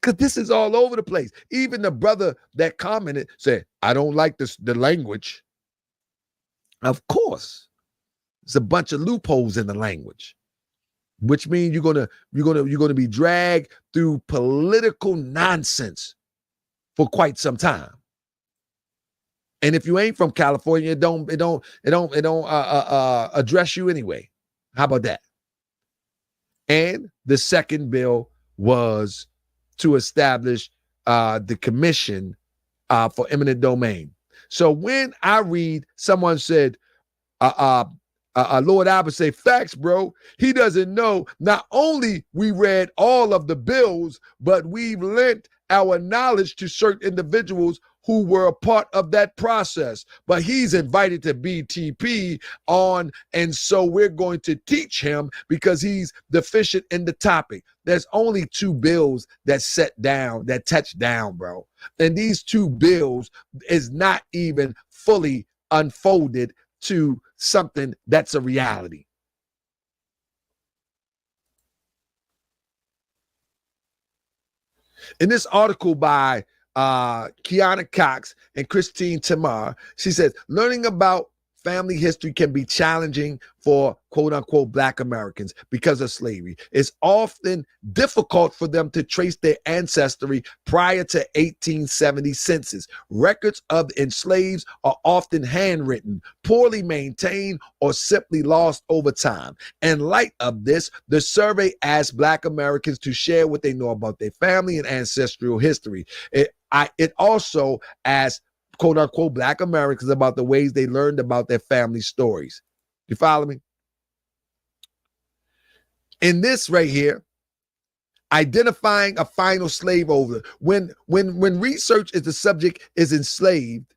Because this is all over the place. Even the brother that commented said, I don't like the language. Of course. There's a bunch of loopholes in the language, which means you're gonna be dragged through political nonsense for quite some time. And if you ain't from California, it don't address you anyway. How about that? And the second bill was to establish the commission for eminent domain. So when I read someone said, Lord Albert say, facts, bro. He doesn't know. Not only we read all of the bills, but we've lent our knowledge to certain individuals who were a part of that process. But he's invited to BTP on, and so we're going to teach him because he's deficient in the topic. There's only 2 bills that touch down, bro. And these 2 bills is not even fully unfolded to something that's a reality. In this article by Kiana Cox and Christine Tamar, she says, learning about family history can be challenging for quote unquote Black Americans because of slavery. It's often difficult for them to trace their ancestry prior to 1870 census. Records of the enslaved are often handwritten, poorly maintained, or simply lost over time. In light of this, the survey asked Black Americans to share what they know about their family and ancestral history. It also asked quote unquote Black Americans about the ways they learned about their family stories. You follow me? In this right here, identifying a final slave owner. When research is the subject is enslaved,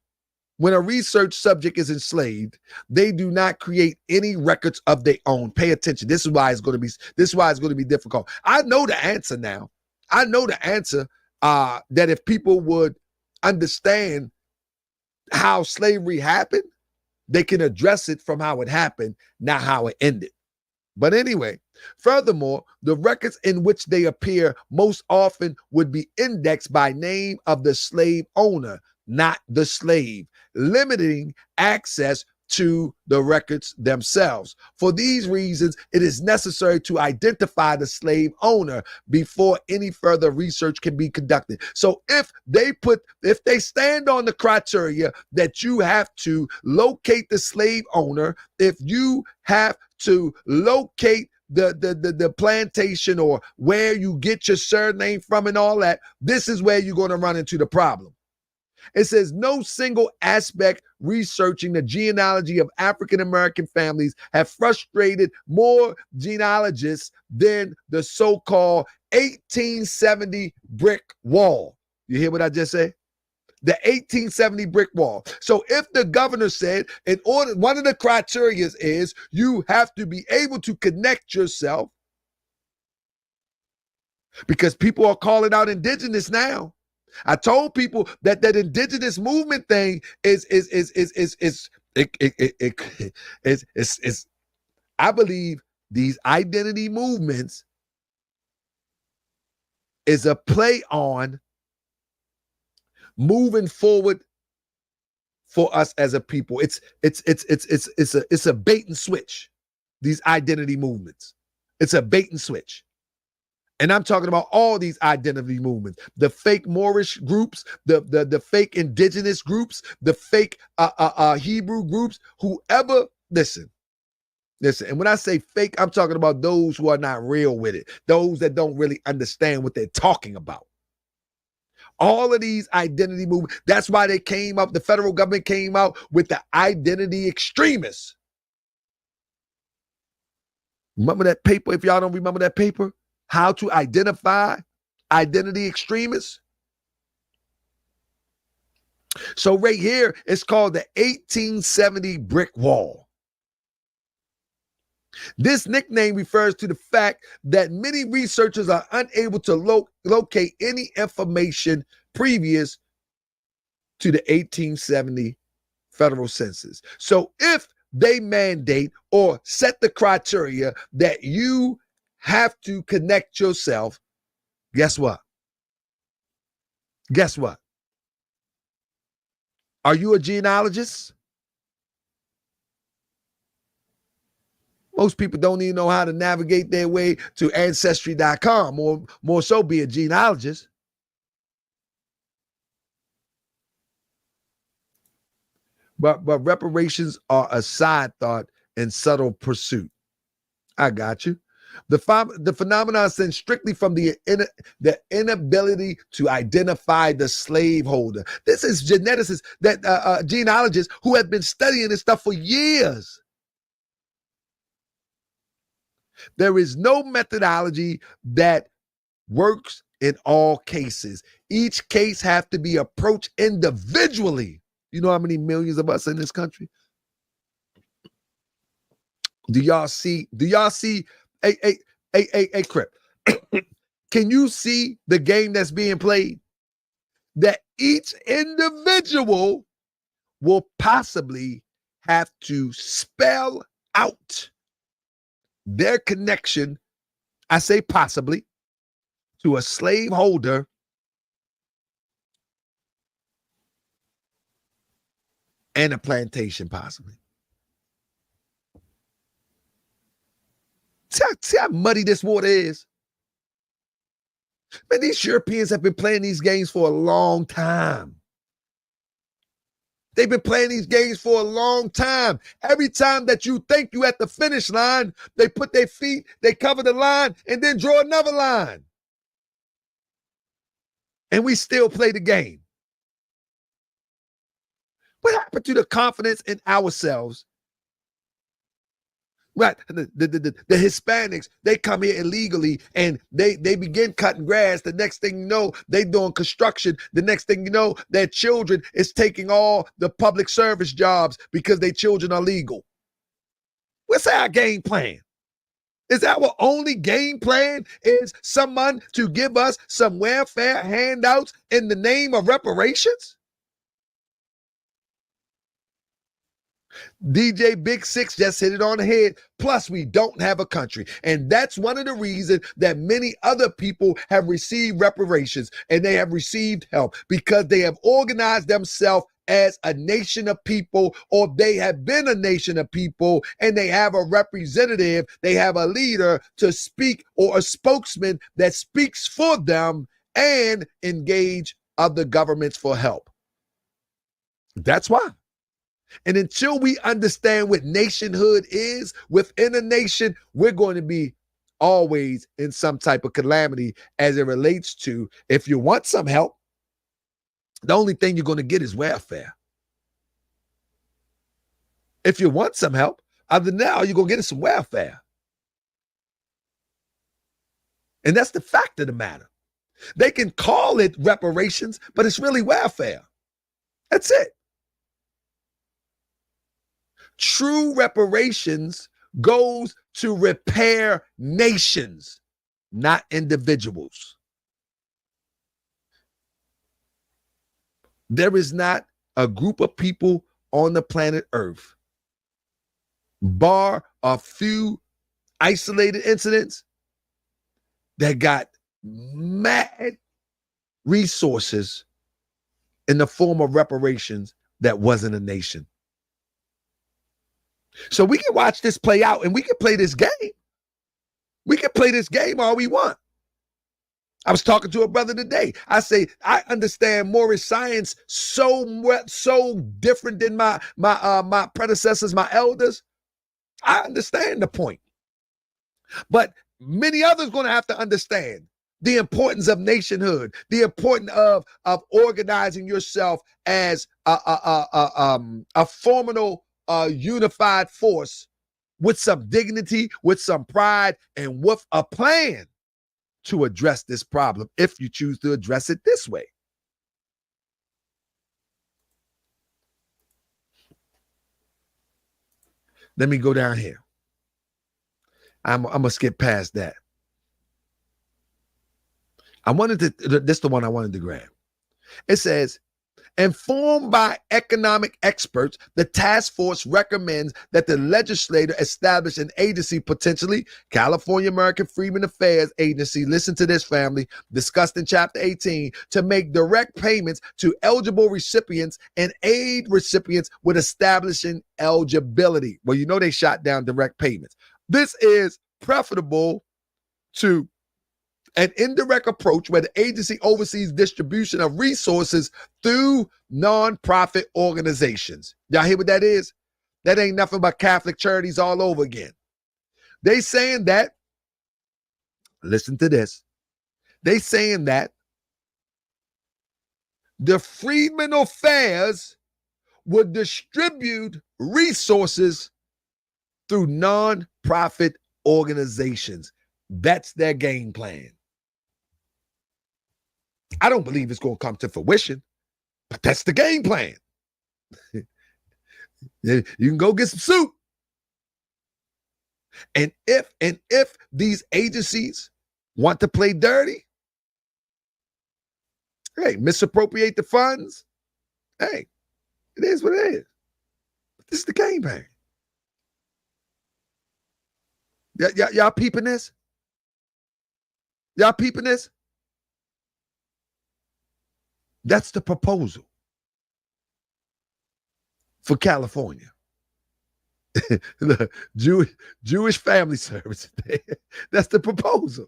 when a research subject is enslaved, they do not create any records of their own. Pay attention. This is why it's going to be difficult. I know the answer now. I know the answer that if people would understand how slavery happened, they can address it from how it happened, not how it ended. But anyway, furthermore, the records in which they appear most often would be indexed by name of the slave owner, not the slave, limiting access to the records themselves. For these reasons, it is necessary to identify the slave owner before any further research can be conducted. So if they stand on the criteria that you have to locate the slave owner, if you have to locate the plantation or where you get your surname from and all that, this is where you're going to run into the problem. It says no single aspect researching the genealogy of African-American families have frustrated more genealogists than the so-called 1870 brick wall. You hear what I just said? The 1870 brick wall. So if the governor said in order, one of the criteria is you have to be able to connect yourself, because people are calling out indigenous now. I told people that indigenous movement thing is I believe these identity movements is a play on moving forward for us as a people. It's a bait and switch. These identity movements. It's a bait and switch. And I'm talking about all these identity movements, the fake Moorish groups, the fake indigenous groups, the fake Hebrew groups, whoever, listen. And when I say fake, I'm talking about those who are not real with it, those that don't really understand what they're talking about. All of these identity movements, that's why they came up, the federal government came out with the identity extremists. Remember that paper? If y'all don't remember that paper? How to identify identity extremists. So right here, it's called the 1870 brick wall. This nickname refers to the fact that many researchers are unable to locate any information previous to the 1870 federal census. So if they mandate or set the criteria that you have to connect yourself, guess what? Guess what? Are you a genealogist? Most people don't even know how to navigate their way to ancestry.com, or more so be a genealogist. But reparations are a side thought and subtle pursuit. I got you. The phenomenon stems strictly from the inability to identify the slaveholder. This is geneticists, genealogists who have been studying this stuff for years. There is no methodology that works in all cases. Each case have to be approached individually. You know how many millions of us in this country? Do y'all see? Hey, Crip, can you see the game that's being played? That each individual will possibly have to spell out their connection, I say possibly, to a slaveholder and a plantation, possibly. See how muddy this water is? Man, these Europeans have been playing these games for a long time. They've been playing these games for a long time. Every time that you think you're at the finish line, they put their feet, they cover the line, and then draw another line. And we still play the game. What happened to the confidence in ourselves? Right, the Hispanics, they come here illegally and they begin cutting grass. The next thing you know, they doing construction. The next thing you know, their children is taking all the public service jobs because their children are legal. What's our game plan? Is our only game plan is someone to give us some welfare handouts in the name of reparations? DJ Big Six just hit it on the head. Plus, we don't have a country. And that's one of the reasons that many other people have received reparations and they have received help, because they have organized themselves as a nation of people, or they have been a nation of people and they have a representative, they have a leader to speak, or a spokesman that speaks for them and engage other governments for help. That's why. And until we understand what nationhood is within a nation, we're going to be always in some type of calamity as it relates to, if you want some help, The only thing you're going to get is welfare. If you want some help, other than that, all you're going to get is some welfare. And that's the fact of the matter. They can call it reparations, but it's really welfare. That's it. True reparations goes to repair nations, not individuals. There is not a group of people on the planet Earth, bar a few isolated incidents, that got mad resources in the form of reparations that wasn't a nation. So we can watch this play out and we can play this game. We can play this game all we want. I was talking to a brother today. I say, I understand Moorish science so different than my predecessors, my elders. I understand the point. But many others going to have to understand the importance of nationhood, the importance of organizing yourself as a formidable, unified force with some dignity, with some pride, and with a plan to address this problem if you choose to address it this way. Let me go down here. I'm going to skip past that. This is the one I wanted to grab. It says, informed by economic experts, the task force recommends that the legislature establish an agency, potentially California American Freedmen Affairs Agency, listen to this, family, discussed in Chapter 18, to make direct payments to eligible recipients and aid recipients with establishing eligibility. Well, you know they shot down direct payments. This is preferable to an indirect approach where the agency oversees distribution of resources through nonprofit organizations. Y'all hear what that is? That ain't nothing but Catholic charities all over again. They saying that, listen to this, they saying that the Freedmen Affairs would distribute resources through nonprofit organizations. That's their game plan. I don't believe it's going to come to fruition, but that's the game plan. You can go get some soup. And if these agencies want to play dirty, hey, misappropriate the funds, hey, it is what it is. But this is the game plan. Y'all peeping this? Y'all peeping this? That's the proposal for California. The Jewish Family Service. That's the proposal.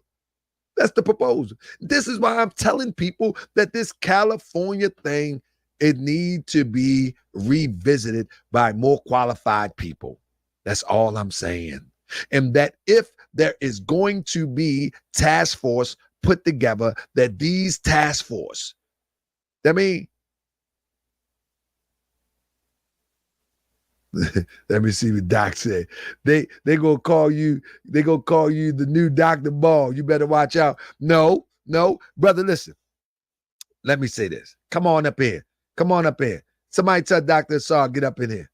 That's the proposal. This is why I'm telling people that this California thing, it need to be revisited by more qualified people. That's all I'm saying. And that if there is going to be task force put together, that these task force, I mean, let me see what Doc said. They gonna call you the new Dr. Ball. You better watch out. No, brother, listen. Let me say this. Come on up here. Come on up here. Somebody tell Dr. Assar, get up in here.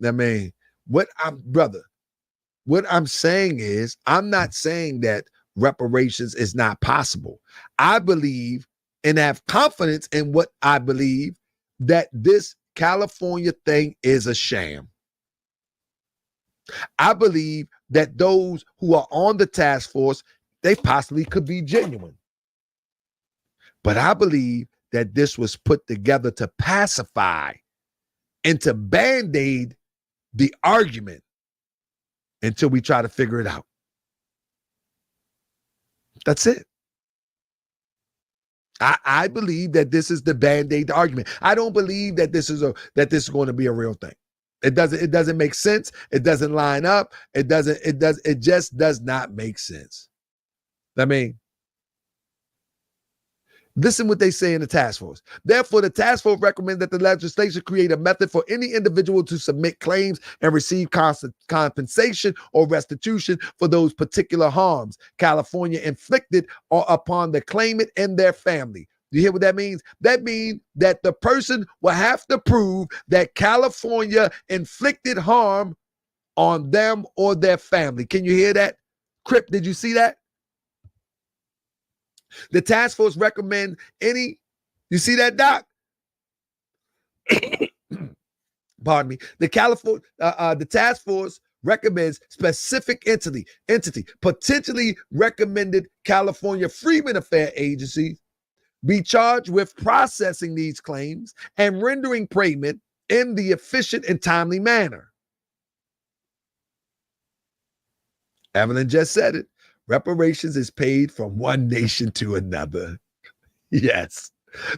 I mean, what I'm saying is, I'm not saying that reparations is not possible. I believe and have confidence in what I believe, that this California thing is a sham. I believe that those who are on the task force, they possibly could be genuine. But I believe that this was put together to pacify and to band-aid the argument until we try to figure it out. That's it. I believe that this is the band-aid argument. I don't believe that this is going to be a real thing. It doesn't make sense. It doesn't line up. It just does not make sense. I mean, Listen what they say in the task force. Therefore, the task force recommends that the legislation create a method for any individual to submit claims and receive compensation or restitution for those particular harms California inflicted or upon the claimant and their family. You hear what that means? That means that the person will have to prove that California inflicted harm on them or their family. Can you hear that? Crip, did you see that? The task force recommends you see that, Doc? Pardon me. The task force recommends specific entity, potentially recommended California Freedmen Affairs agencies be charged with processing these claims and rendering payment in the efficient and timely manner. Evelyn just said it. Reparations is paid from one nation to another. Yes.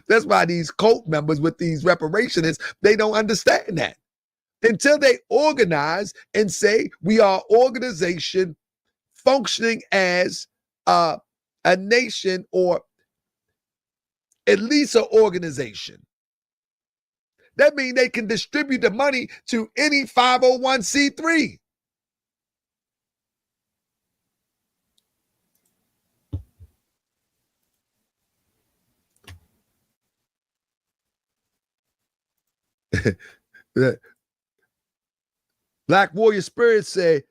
That's why these cult members with these reparationists, they don't understand that. Until they organize and say, we are organization functioning as a nation, or at least an organization. That means they can distribute the money to any 501c3. Black Warrior Spirit say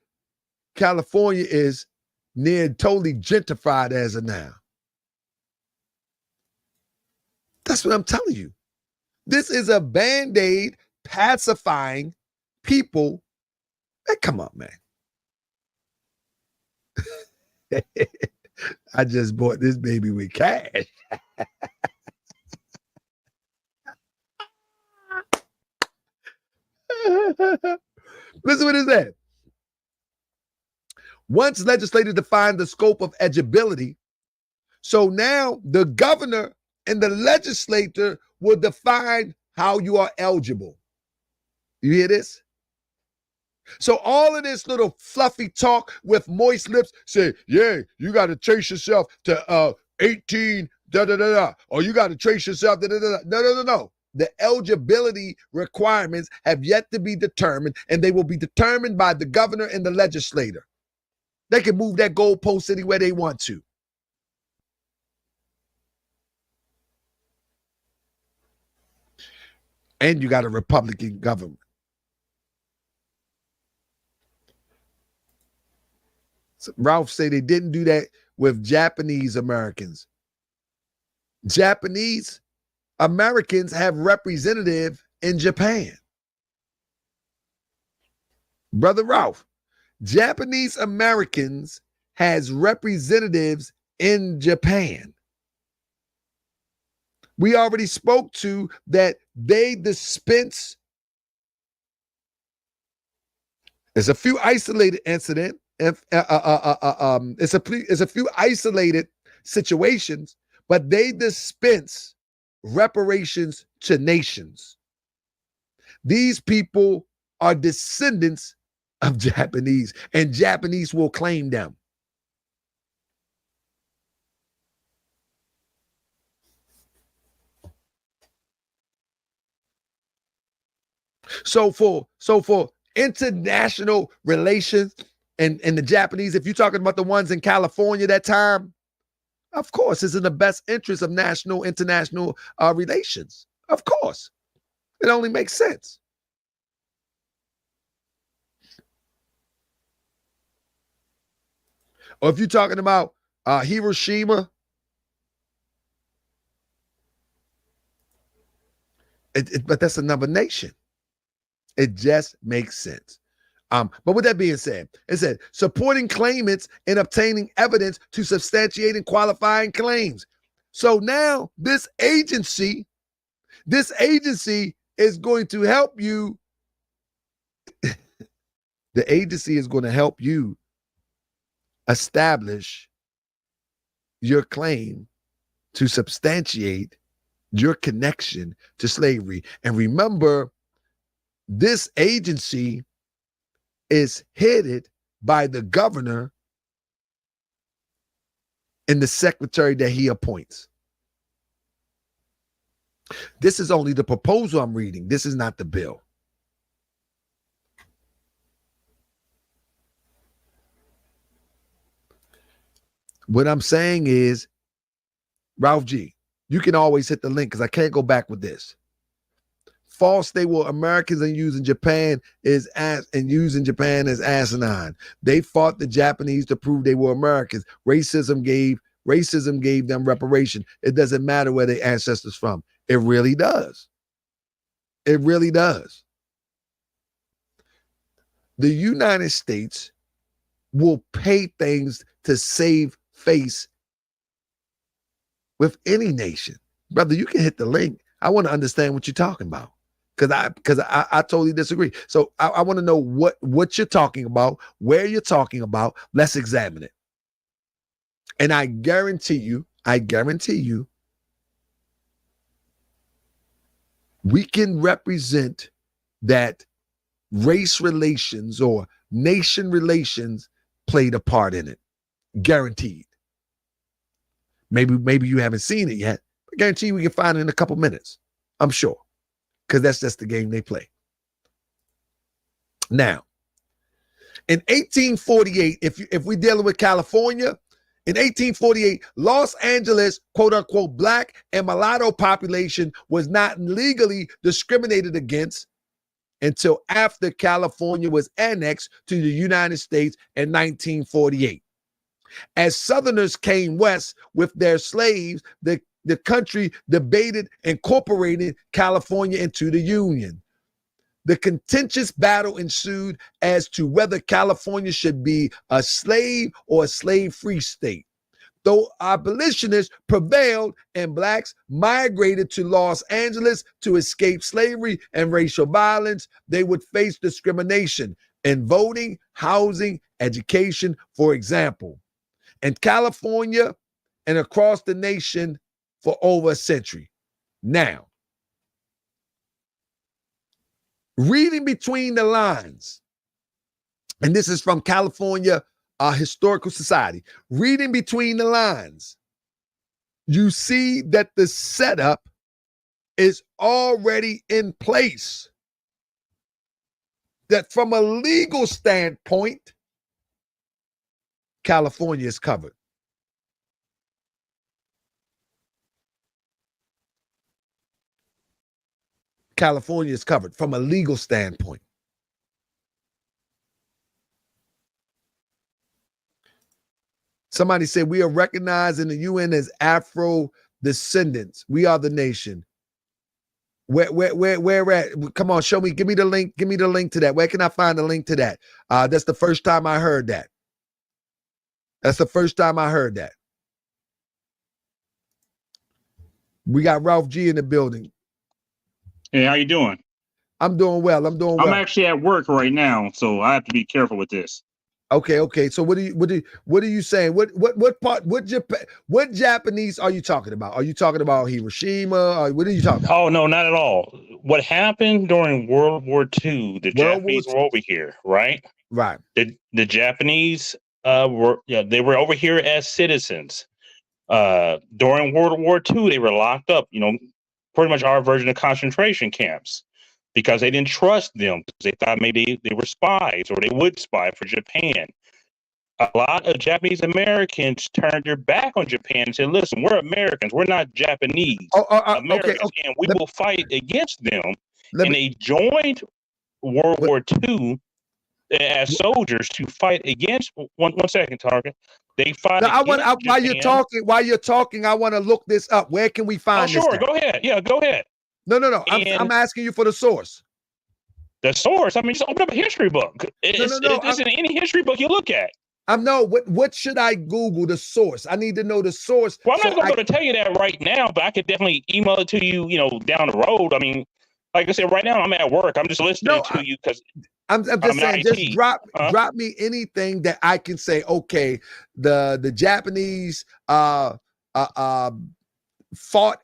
California is near totally gentrified as of now. That's what I'm telling you. This is a band-aid pacifying people. Hey, come on, man. I just bought this baby with cash. Listen what it said. Once legislators defined the scope of eligibility, so now the governor and the legislator will define how you are eligible. You hear this? So all of this little fluffy talk with moist lips say, yeah, you got to trace yourself to 18, or you got to trace yourself, No. The eligibility requirements have yet to be determined, and they will be determined by the governor and the legislator. They can move that goalpost anywhere they want to. And you got a Republican government. So Ralph say they didn't do that with Japanese Americans. Japanese Americans have representative in Japan. Brother Ralph, Japanese Americans has representatives in Japan. We already spoke to that they dispense. There's a few isolated incidents. It's a few isolated situations, but they dispense reparations to nations. These people are descendants of Japanese, and Japanese will claim them. So for international relations and the Japanese, if you're talking about the ones in California that time, of course, it's in the best interest of international relations. Of course. It only makes sense. Or if you're talking about Hiroshima, but that's another nation. It just makes sense. But with that being said, it said supporting claimants in obtaining evidence to substantiate and qualifying claims. So now this agency is going to help you. The agency is going to help you establish your claim to substantiate your connection to slavery. And remember, this agency is headed by the governor and the secretary that he appoints. This is only the proposal I'm reading. This is not the bill. What I'm saying is, Ralph G, you can always hit the link because I can't go back with this. False they were Americans and using Japan as asinine. They fought the Japanese to prove they were Americans. Racism gave them reparation. It doesn't matter where their ancestors from. It really does. It really does. The United States will pay things to save face with any nation. Brother, you can hit the link. I want to understand what you're talking about. Because I totally disagree. So I want to know what you're talking about, where you're talking about. Let's examine it. And I guarantee you, we can represent that race relations or nation relations played a part in it. Guaranteed. Maybe you haven't seen it yet. I guarantee you we can find it in a couple minutes. I'm sure. Because that's just the game they play. Now, in 1848, if we're dealing with California, in 1848, Los Angeles, quote unquote, black and mulatto population was not legally discriminated against until after California was annexed to the United States in 1948. As Southerners came west with their slaves, the country debated incorporating California into the Union. The contentious battle ensued as to whether California should be a slave or a slave-free state. Though abolitionists prevailed and blacks migrated to Los Angeles to escape slavery and racial violence, they would face discrimination in voting, housing, education, for example. In California and across the nation for over a century. Now, reading between the lines, and this is from California Historical Society, reading between the lines, you see that the setup is already in place. That from a legal standpoint, California is covered. California is covered from a legal standpoint. Somebody said we are recognized in the UN as Afro descendants. We are the nation. Where at? Come on, show me. Give me the link. Give me the link to that. Where can I find the link to that? That's the first time I heard that. That's the first time I heard that. We got Ralph G in the building. Hey, how you doing? I'm doing well. I'm doing well. I'm actually at work right now, so I have to be careful with this. Okay. So what are you saying? What Japanese are you talking about? Are you talking about Hiroshima? Or what are you talking about? Oh no, not at all. What happened during World War II? The Japanese were over here, right? Right. The Japanese they were over here as citizens. During World War II, they were locked up. Pretty much our version of concentration camps, because they didn't trust them. They thought maybe they were spies or they would spy for Japan. A lot of Japanese Americans turned their back on Japan and said, listen, we're Americans. We're not Japanese. Americans, okay. And we will fight against them. And they joined World War II as soldiers to fight against. One second, Taharka. They fight. While you're talking, I want to look this up. Where can we find this? Sure, go ahead. Yeah, go ahead. No. I'm asking you for the source. The source? I mean, just open up a history book. It's in any history book you look at. What should I Google the source? I need to know the source. Well, I'm not going to tell you that right now, but I could definitely email it to you, down the road. I mean, like I said, right now I'm at work. I'm just listening to you because I'm just saying, just drop me anything that I can say, okay, the Japanese fought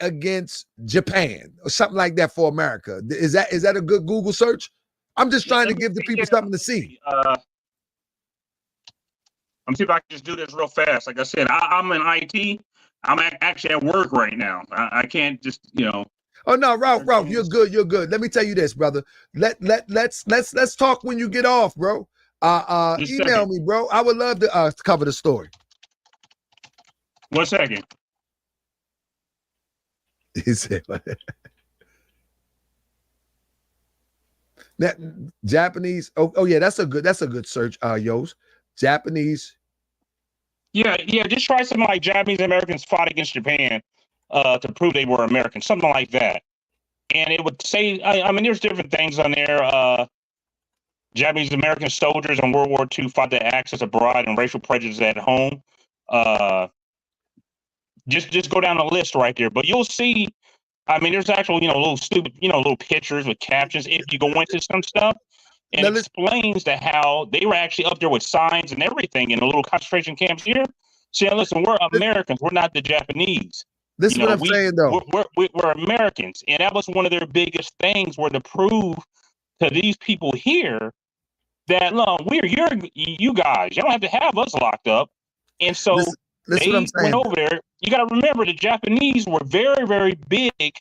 against Japan or something like that for America. Is that a good Google search? I'm just trying to give the people something to see. I'm see if I can just do this real fast. Like I said, I'm in IT. I'm actually at work right now. I can't just, Oh no, Ralph, you're good. You're good. Let me tell you this, brother. Let's talk when you get off, bro. Email me, bro. I would love to cover the story. 1 second. He said, that Japanese. Oh yeah, that's a good search. Yos, Japanese. Yeah. Just try something like Japanese Americans fought against Japan to prove they were American, something like that. And it would say, I mean, there's different things on there. Japanese American soldiers in World War II fought to access abroad and racial prejudice at home. Just go down the list right there, but you'll see. I mean, there's actual, little stupid, little pictures with captions. If you go into some stuff, and it explains that how they were actually up there with signs and everything in the little concentration camps here. See, listen, we're Americans. We're not the Japanese. This is what I'm saying, though. We're Americans, and that was one of their biggest things, were to prove to these people here that we're you guys. You don't have to have us locked up, and so. They went over there. You got to remember, the Japanese were very, very big.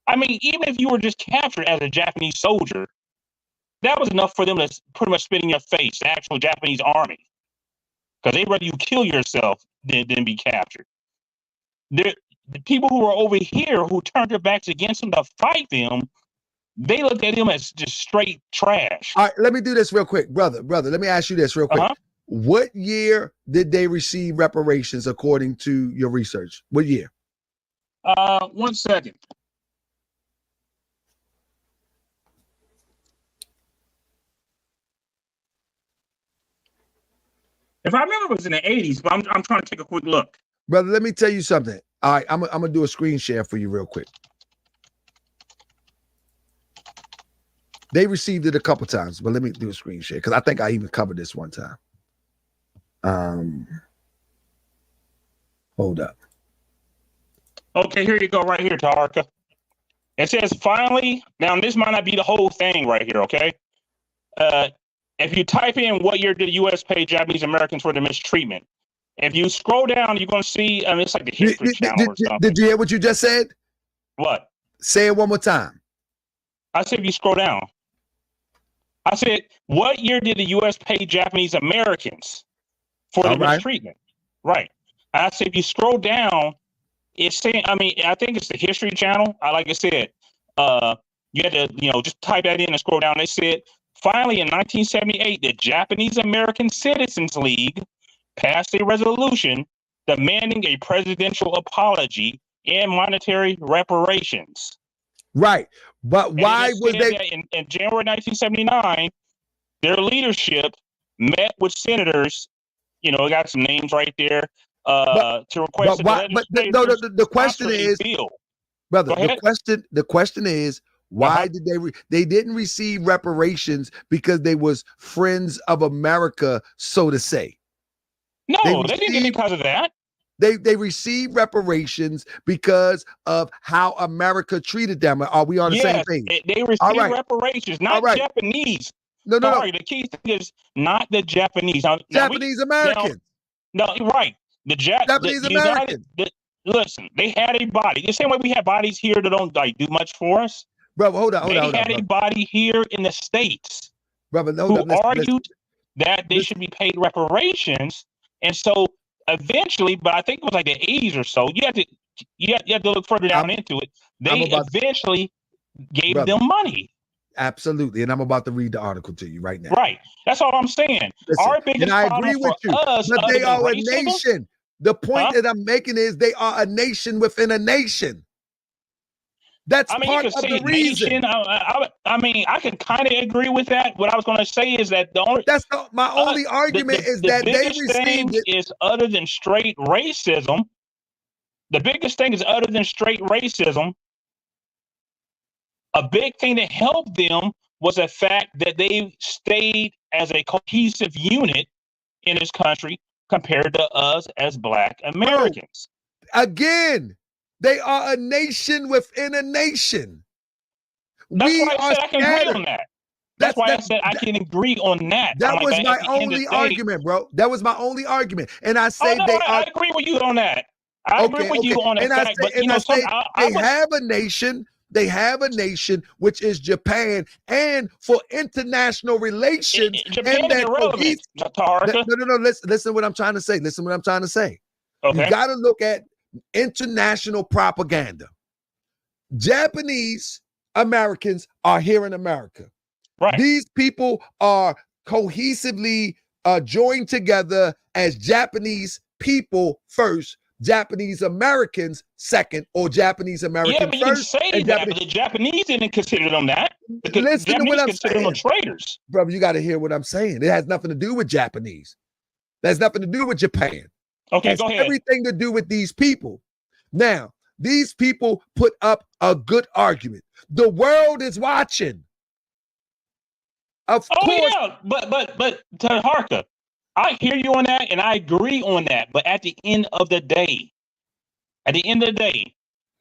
I mean, even if you were just captured as a Japanese soldier, that was enough for them to pretty much spit in your face, the actual Japanese army. Because they'd rather you kill yourself than be captured. The people who were over here who turned their backs against them to fight them, they looked at them as just straight trash. All right, let me do this real quick, brother. Let me ask you this real quick. What year did they receive reparations according to your research? What year? 1 second. If I remember, it was in the 80s, but I'm trying to take a quick look. Brother, let me tell you something. All right, I'm gonna do a screen share for you real quick. They received it a couple times, but let me do a screen share because I think I even covered this one time. Hold up. Okay, here you go, right here, Taharka. It says, finally, now this might not be the whole thing right here, okay? If you type in what year did the U.S. pay Japanese Americans for the mistreatment, if you scroll down, you're going to see, it's like the History Channel or something. Did you hear what you just said? What? Say it one more time. I said, if you scroll down. I said, what year did the U.S. pay Japanese Americans for the mistreatment? Right. I said, if you scroll down, it's saying, I think it's the History Channel. Like I said, you had to, just type that in and scroll down. They said, finally, in 1978, the Japanese American Citizens League passed a resolution demanding a presidential apology and monetary reparations. Right. But why was they in January 1979, their leadership met with senators, got some names right there, to request the question is, brother, the question is, why did they didn't receive reparations because they was friends of America, so to say? No, they didn't get it because of that. They received reparations because of how America treated them. Are we on the same page? They received reparations, not Japanese. No. The key thing is not the Japanese. Japanese Americans. The Japanese Americans. Listen, they had a body. The same way we have bodies here that don't do much for us. Brother, hold on. They had a body here in the States, brother, who argued that they should be paid reparations, and so eventually, but I think it was like the 80s or so. You have to look further down into it. They eventually gave them money. Absolutely, and I'm about to read the article to you right now. Right, that's all I'm saying. Listen, our biggest and I agree with you, us, but they are a racism, nation. The point that I'm making is they are a nation within a nation. That's part of the reason. I can kind of agree with that. What I was going to say is that my only argument is that they received it. Is other than straight racism. The biggest thing is other than straight racism. A big thing that helped them was the fact that they stayed as a cohesive unit in this country compared to us as Black Americans. Again. They are a nation within a nation. That's why I said I can agree on that. That's why I said I can agree on that. That was my only argument, bro. That was my only argument. And I say I agree with you on that. I agree with you on that fact. But they have a nation they have a nation, which is Japan, and for international relations. Japan and is irrelevant, Taharka. No. Listen what I'm trying to say. Listen what I'm trying to say. Okay. You got to look at international propaganda. Japanese Americans are here in America. Right. These people are cohesively joined together as Japanese people first, Japanese Americans second, or Japanese Americans first. Yeah, but you say that, but the Japanese didn't consider them that. Because listen to what I'm saying. Them traitors. Brother, you got to hear what I'm saying. It has nothing to do with Japanese. It has nothing to do with Japan. Okay, go ahead. Everything to do with these people. Now, these people put up a good argument. The world is watching. Of course. Yeah, but Taharka, I hear you on that, and I agree on that. But at the end of the day,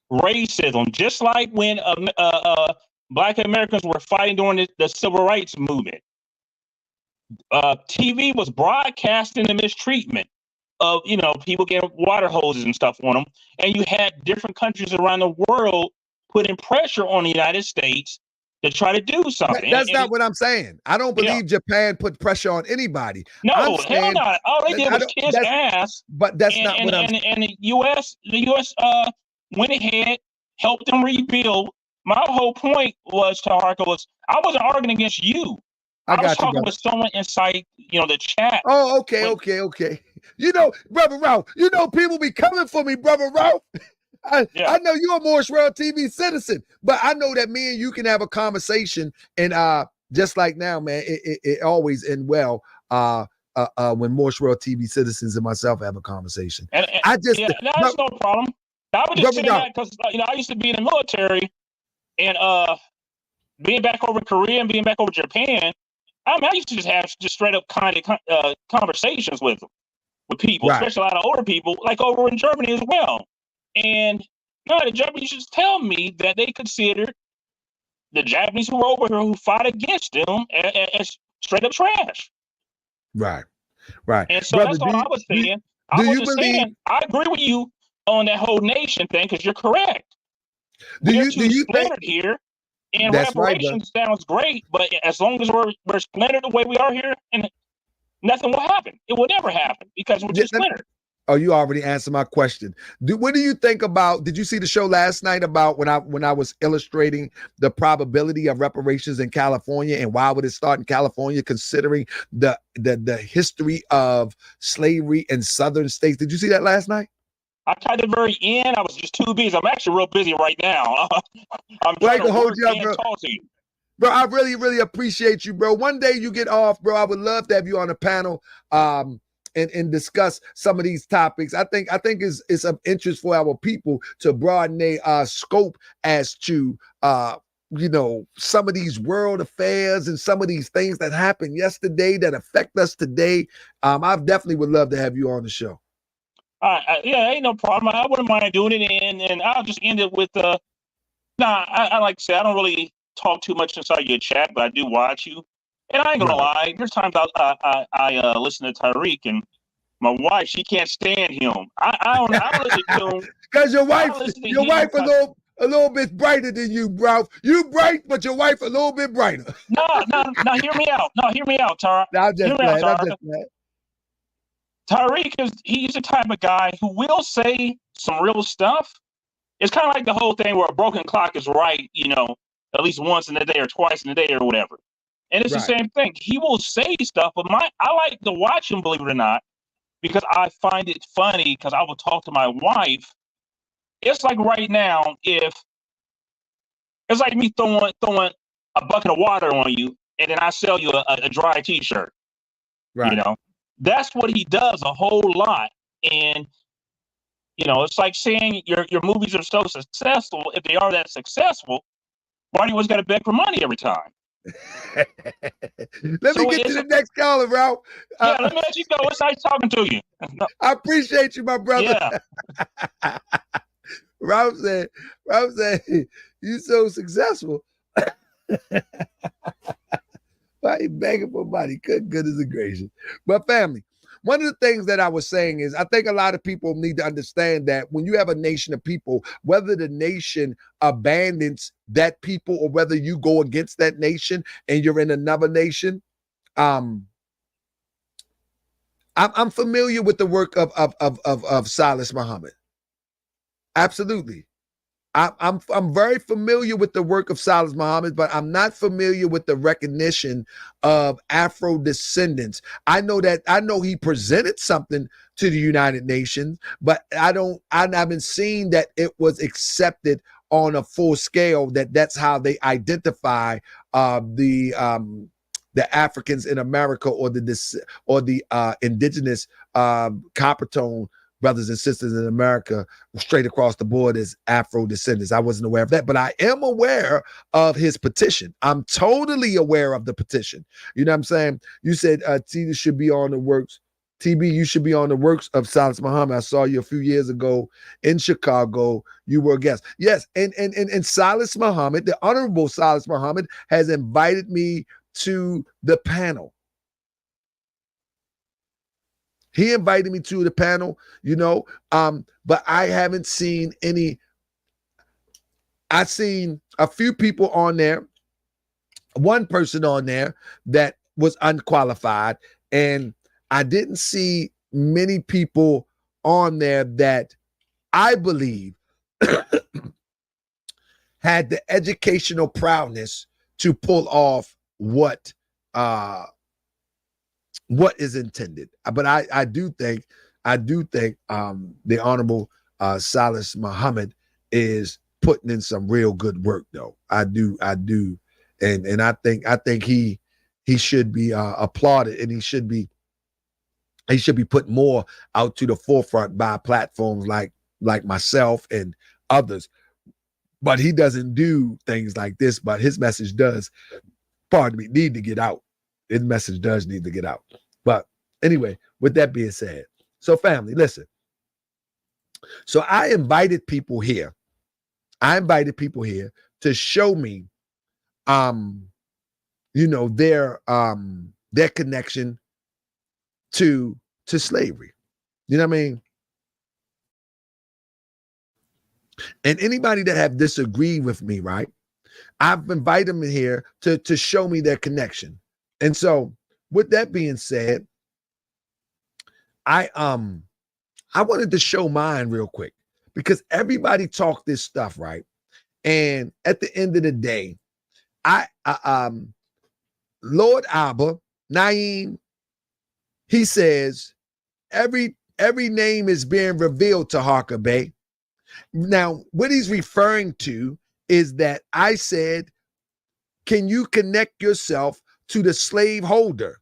racism, just like when Black Americans were fighting during the Civil Rights Movement, TV was broadcasting the mistreatment of, people getting water hoses and stuff on them. And you had different countries around the world putting pressure on the United States to try to do something. That's not what I'm saying. I don't believe Japan put pressure on anybody. No, hell not. All they did was kiss ass. But that's not what I'm saying. And the U.S. Went ahead, helped them rebuild. My whole point was, Taharka, I wasn't arguing against you. I was talking with someone inside, the chat. Oh, okay. Brother Ralph, people be coming for me, Brother Ralph. I know you're a Moorish World TV citizen, but I know that me and you can have a conversation, and just like now, man, it always end well when Moorish World TV citizens and myself have a conversation. And that's no problem. I was just saying that because I used to be in the military, and being back over in Korea and being back over Japan, I used to just have straight up kind of conversations with people, especially a lot of older people, like over in Germany as well. And the Japanese just tell me that they consider the Japanese who were over here who fought against them as straight up trash. Right. And so that's all I was saying. I agree with you on that whole nation thing, because you're correct. Do you splintered here? And reparations sounds great, but as long as we're splintered the way we are here, and nothing will happen. It will never happen because we're just splintered. Oh, you already answered my question. What do you think about? Did you see the show last night about when I was illustrating the probability of reparations in California, and why would it start in California, considering the history of slavery in southern states? Did you see that last night? I tried the very end. I was just too busy. I'm actually real busy right now. I'm trying to hold you up, bro. Talk to you. Bro, I really, really appreciate you, bro. One day you get off, bro. I would love to have you on a panel. And discuss some of these topics. I think it's of interest for our people to broaden their scope as to some of these world affairs and some of these things that happened yesterday that affect us today. I definitely would love to have you on the show. Ain't no problem. I wouldn't mind doing it, and I'll just end it with I like to say I don't really talk too much inside your chat, but I do watch you. And I ain't gonna lie, there's times I listen to Tariq, and my wife, she can't stand him. I listen to him because your wife a little bit brighter than you, bro. You bright, but your wife a little bit brighter. No, hear me out. Tariq. I'm just glad. Tariq he's the type of guy who will say some real stuff. It's kind of like the whole thing where a broken clock is right, at least once in a day or twice in a day or whatever. And it's the same thing. He will say stuff, but I like to watch him, believe it or not, because I find it funny, because I will talk to my wife. It's like right now, it's like me throwing a bucket of water on you, and then I sell you a dry T-shirt. Right. That's what he does a whole lot. And, it's like saying your movies are so successful. If they are that successful, why do you always got to beg for money every time? Let me get to the next caller, Ralph. Let me let you go. It's nice talking to you. I appreciate you, my brother. Yeah. Ralph said, you so successful. Why you begging for money? Good goodness gracious. But family, one of the things that I was saying is I think a lot of people need to understand that when you have a nation of people, whether the nation abandons that people or whether you go against that nation and you're in another nation, I'm familiar with the work of Silas Muhammad. Absolutely. I'm very familiar with the work of Silas Muhammad, but I'm not familiar with the recognition of Afro descendants. I know he presented something to the United Nations, but I haven't seen that it was accepted on a full scale. That's how they identify the Africans in America or the indigenous Coppertone brothers and sisters in America straight across the board as Afro descendants. I wasn't aware of that, but I am aware of his petition. I'm totally aware of the petition. You know what I'm saying? You said T should be on the works. TB, you should be on the works of Silas Muhammad. I saw you a few years ago in Chicago. You were a guest. Yes, and Silas Muhammad, the Honorable Silas Muhammad, has invited me to the panel. He invited me to the panel, but I haven't seen any. I've seen a few people on there, one person on there that was unqualified, and I didn't see many people on there that I believe had the educational prowess to pull off what is intended. But I do think the Honorable Silas Muhammad is putting in some real good work, though. I do, and I think he should be applauded, and he should be put more out to the forefront by platforms like myself and others. But he doesn't do things like this. But his message does, need to get out. His message does need to get out. But anyway, with that being said, so family, listen. So I invited people here. To show me, their connection to slavery. You know what I mean? And anybody that have disagreed with me, right? I've invited them in here to show me their connection. And so, with that being said, I wanted to show mine real quick because everybody talk this stuff, right? And at the end of the day, Lord Abba, Naeem, he says every name is being revealed to Taharka Bey. Now, what he's referring to is that I said, can you connect yourself to the slaveholder?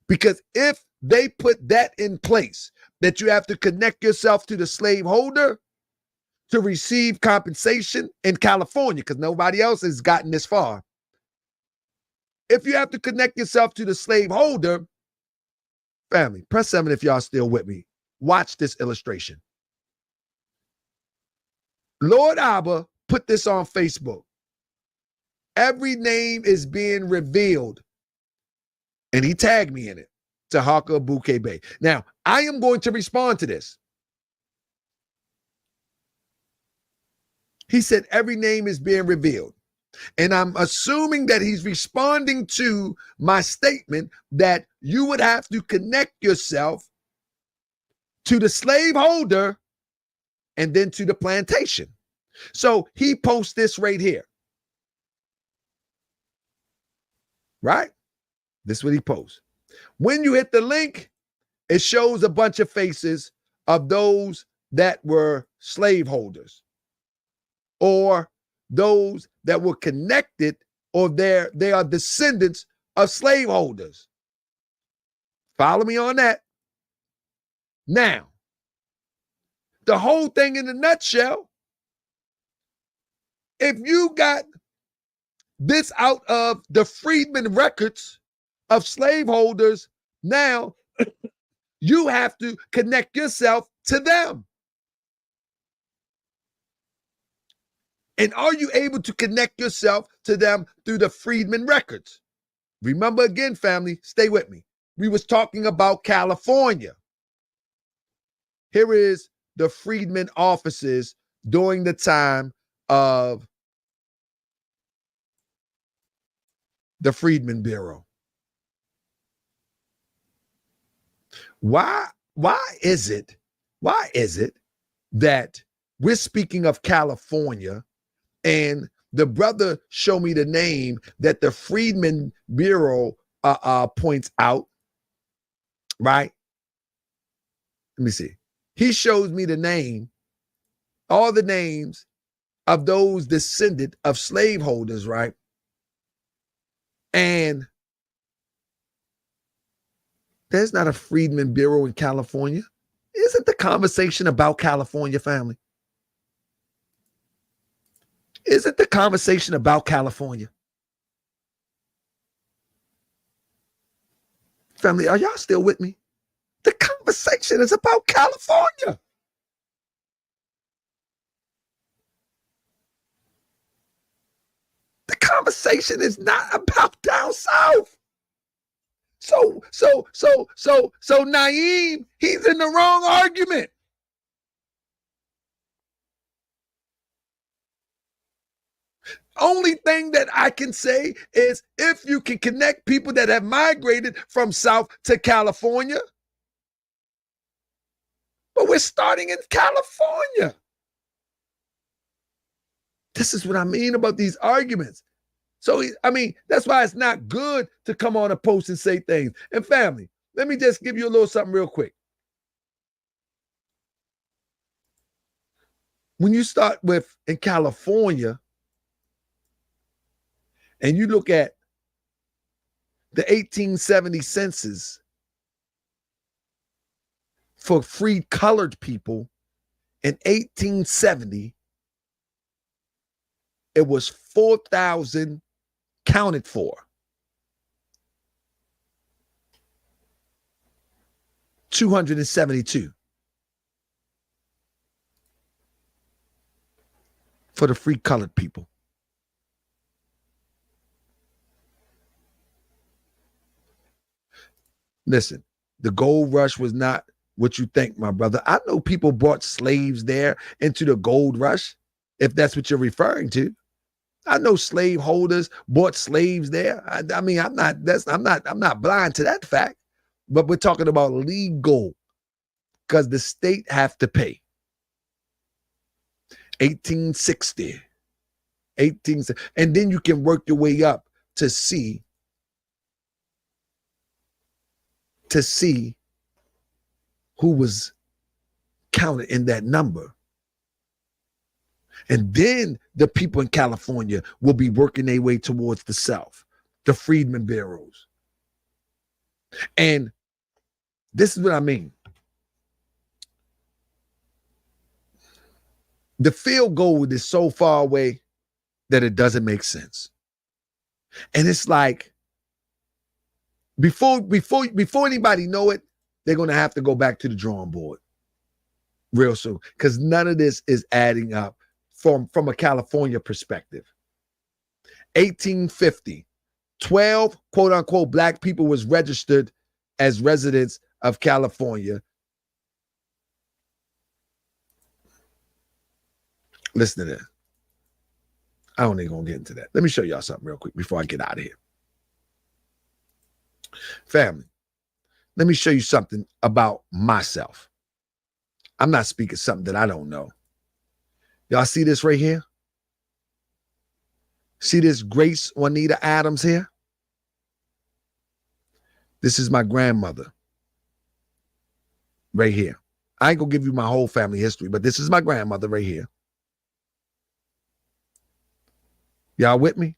Because if they put that in place, that you have to connect yourself to the slaveholder to receive compensation in California, because nobody else has gotten this far. If you have to connect yourself to the slaveholder, family, press 7 if y'all still with me. Watch this illustration. Lord Abba put this on Facebook. Every name is being revealed. And he tagged me in it. Taharka Bey. Now, I am going to respond to this. He said every name is being revealed. And I'm assuming that he's responding to my statement that you would have to connect yourself to the slaveholder and then to the plantation. So he posts this right here. Right? This is what he posts. When you hit the link, it shows a bunch of faces of those that were slaveholders or those that were connected or they are descendants of slaveholders. Follow me on that. Now, the whole thing in a nutshell, if you got this out of the freedmen records of slaveholders, now you have to connect yourself to them. And are you able to connect yourself to them through the freedmen records? Remember again, family, stay with me. we was talking about California. Here is the freedmen offices during the time of the Freedmen Bureau. Why is it that we're speaking of California and the brother show me the name that the Freedmen Bureau points out, right? Let me see. He shows me the name, all the names of those descendant of slaveholders, right? And there's not a Freedmen Bureau in California. Isn't the conversation about California, family? Isn't the conversation about California? Family, are y'all still with me? The conversation is about California. The conversation is not about down south. So Naeem, he's in the wrong argument. Only thing that I can say is if you can connect people that have migrated from South to California, but we're starting in California. This is what I mean about these arguments. So, I mean, that's why it's not good to come on a post and say things. And family, let me just give you a little something real quick. When you start with in California, and you look at the 1870 census for free colored people in 1870, it was 4,000 counted for. 272 for the free colored people. Listen, the gold rush was not what you think, my brother. I know people brought slaves there into the gold rush, if that's what you're referring to. I know slave holders bought slaves there. I mean, I'm not blind to that fact. But we're talking about legal, because the state have to pay. 1860, and then you can work your way up to see who was counted in that number. And then the people in California will be working their way towards the South, the Freedmen Bureaus. And this is what I mean. The field goal is so far away that it doesn't make sense. And it's like, before anybody know it, they're going to have to go back to the drawing board real soon, because none of this is adding up from a California perspective. 1850, 12 quote unquote black people was registered as residents of California. Listen to that. I don't even gonna get into that. Let me show y'all something real quick before I get out of here. Family, let me show you something about myself. I'm not speaking something that I don't know. Y'all see this right here? See this Grace Juanita Adams here? This is my grandmother right here. I ain't gonna give you my whole family history, but this is my grandmother right here. Y'all with me?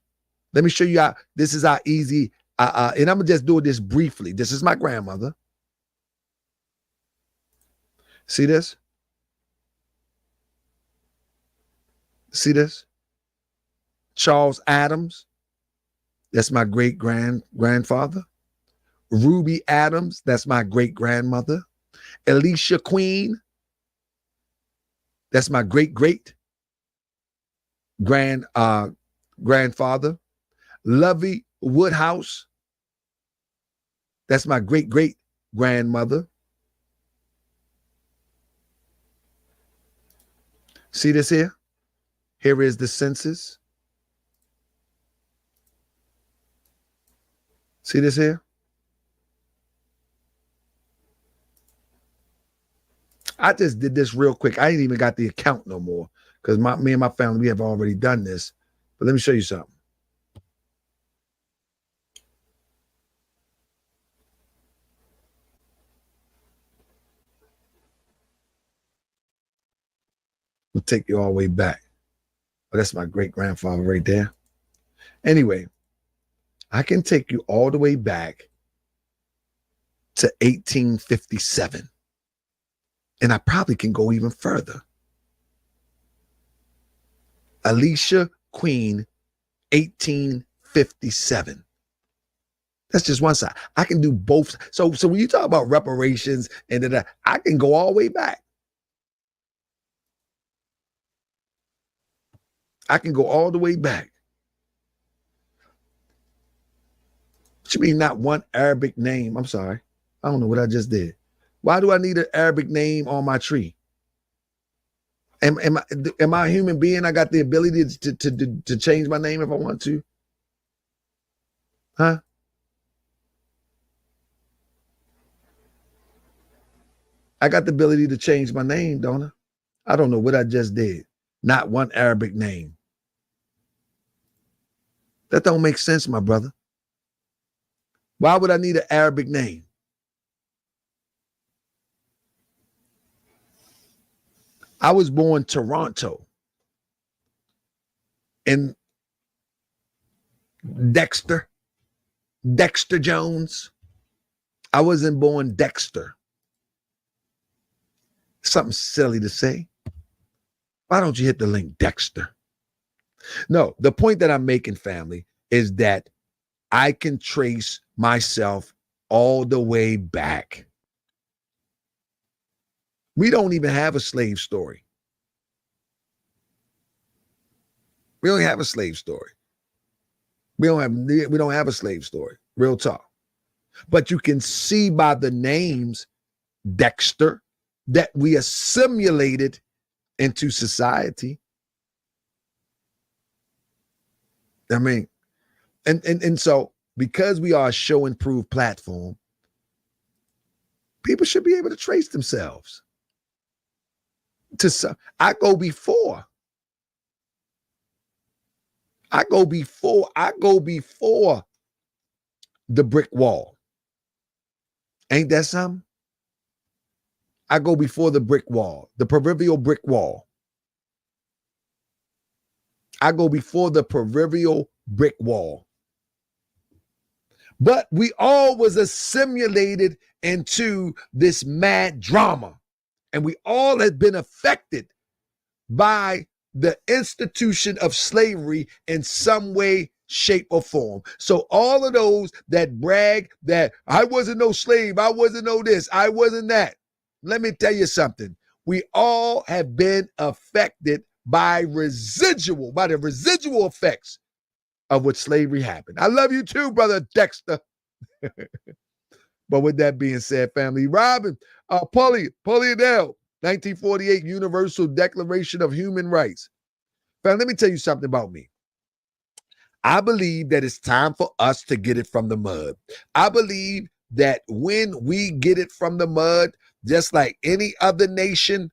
Let me show you how, this is how easy, and I'm gonna just do this briefly. This is my grandmother. See this? See this? Charles Adams. That's my great-grandfather. Ruby Adams. That's my great-grandmother. Alicia Queen. That's my great-great-grandfather. Lovey Woodhouse. That's my great-great-grandmother. See this here? Here is the census. See this here? I just did this real quick. I ain't even got the account no more because me and my family, we have already done this. But let me show you something. We'll take you all the way back. Oh, that's my great-grandfather right there. Anyway, I can take you all the way back to 1857. And I probably can go even further. Alicia Queen, 1857. That's just one side. I can do both. So when you talk about reparations and that, I can go all the way back. I can go all the way back. What you mean not one Arabic name? I'm sorry. I don't know what I just did. Why do I need an Arabic name on my tree? Am I a human being? I got the ability to change my name if I want to. Huh? I got the ability to change my name, don't I? I don't know what I just did. Not one Arabic name. That don't make sense, my brother. Why would I need an Arabic name? I was born Toronto in Dexter Jones. I wasn't born Dexter. Something silly to say. Why don't you hit the link, Dexter? No, the point that I'm making, family, is that I can trace myself all the way back. We don't even have a slave story. We don't have a slave story. We don't have a slave story. Real talk. But you can see by the names Dexter that we assimilated into society. I mean, and so because we are a show and prove platform, people should be able to trace themselves. I go before the brick wall. Ain't that something? I go before the brick wall, the proverbial brick wall. I go before the proverbial brick wall. But we all was assimilated into this mad drama. And we all had been affected by the institution of slavery in some way, shape, or form. So all of those that brag that I wasn't no slave, I wasn't no this, I wasn't that. Let me tell you something. We all have been affected by the residual effects of what slavery happened. I love you too, brother Dexter. But with that being said, family, Robin, Paulie Adele, 1948 Universal Declaration of Human Rights. Family, let me tell you something about me. I believe that it's time for us to get it from the mud. I believe that when we get it from the mud, just like any other nation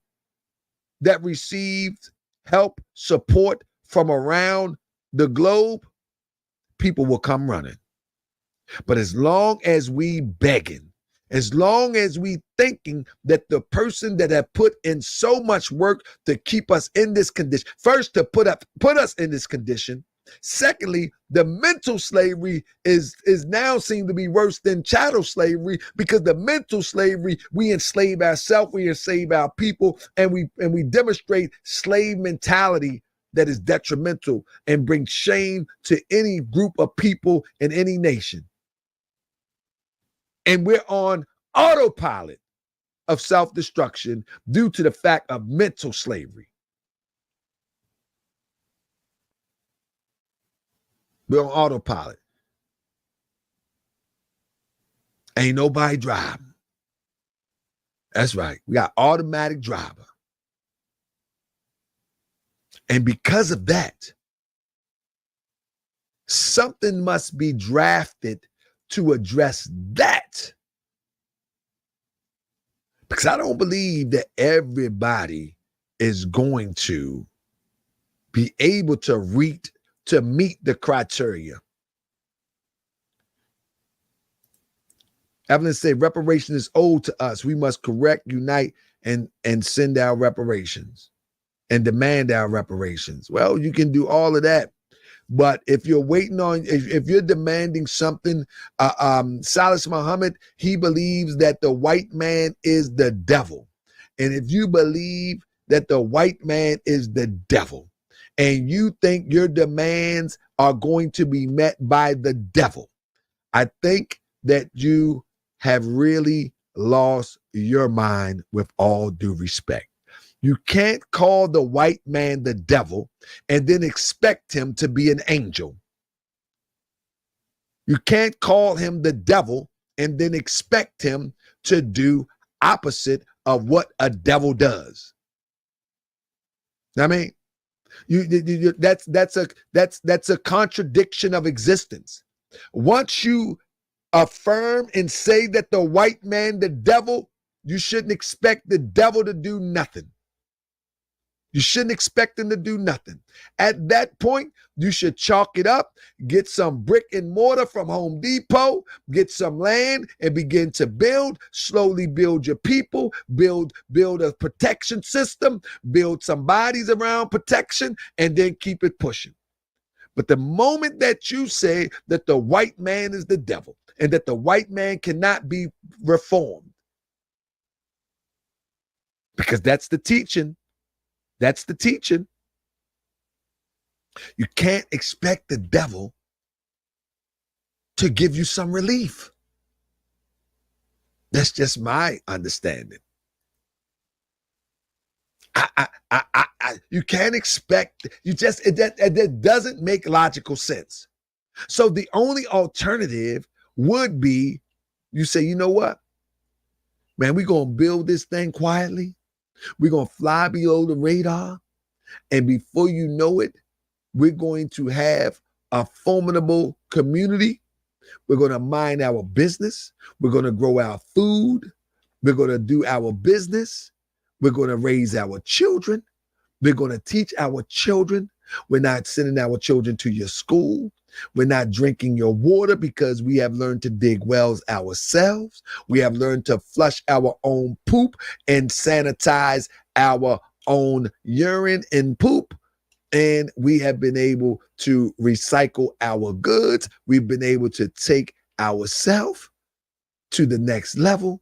that received help, support from around the globe, people will come running. But as long as we begging, as long as we thinking that the person that have put in so much work to keep us in this condition, first to put us in this condition, secondly, the mental slavery is now seen to be worse than chattel slavery, because the mental slavery, we enslave ourselves, we enslave our people, and we demonstrate slave mentality that is detrimental and brings shame to any group of people in any nation. And we're on autopilot of self-destruction due to the fact of mental slavery. We're on autopilot. Ain't nobody driving. That's right. We got automatic driver. And because of that, something must be drafted to address that. Because I don't believe that everybody is going to be able to meet the criteria. Evelyn said, reparation is owed to us. We must correct, unite, and send our reparations and demand our reparations. Well, you can do all of that. But if you're waiting on, if you're demanding something, Salis Muhammad, he believes that the white man is the devil. And if you believe that the white man is the devil, and you think your demands are going to be met by the devil, I think that you have really lost your mind, with all due respect. You can't call the white man the devil and then expect him to be an angel. You can't call him the devil and then expect him to do opposite of what a devil does. I mean, that's a contradiction of existence. Once you affirm and say that the white man, the devil, you shouldn't expect the devil to do nothing. You shouldn't expect him to do nothing. At that point, you should chalk it up, get some brick and mortar from Home Depot, get some land and begin to build, slowly build your people, build a protection system, build some bodies around protection, and then keep it pushing. But the moment that you say that the white man is the devil and that the white man cannot be reformed, because that's the teaching. That's the teaching. You can't expect the devil to give you some relief. That's just my understanding. You can't expect, it doesn't make logical sense. So the only alternative would be, you say, you know what, man, we're going to build this thing quietly. We're going to fly below the radar. And before you know it, we're going to have a formidable community. We're going to mind our business. We're going to grow our food. We're going to do our business. We're going to raise our children. We're going to teach our children. We're not sending our children to your school. We're not drinking your water because we have learned to dig wells ourselves. We have learned to flush our own poop and sanitize our own urine and poop. And we have been able to recycle our goods. We've been able to take ourselves to the next level.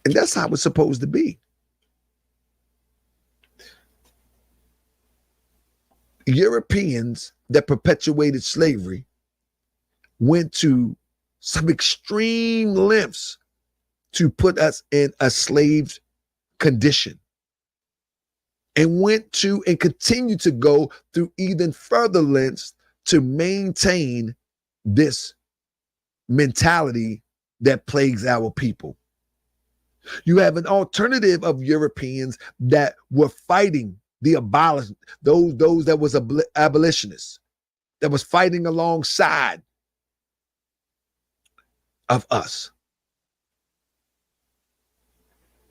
And that's how it's supposed to be. Europeans that perpetuated slavery went to some extreme lengths to put us in a slave condition, and went to and continue to go through even further lengths to maintain this mentality that plagues our people. You have an alternative of Europeans that were fighting the abolition, those that was abolitionists, that was fighting alongside of us.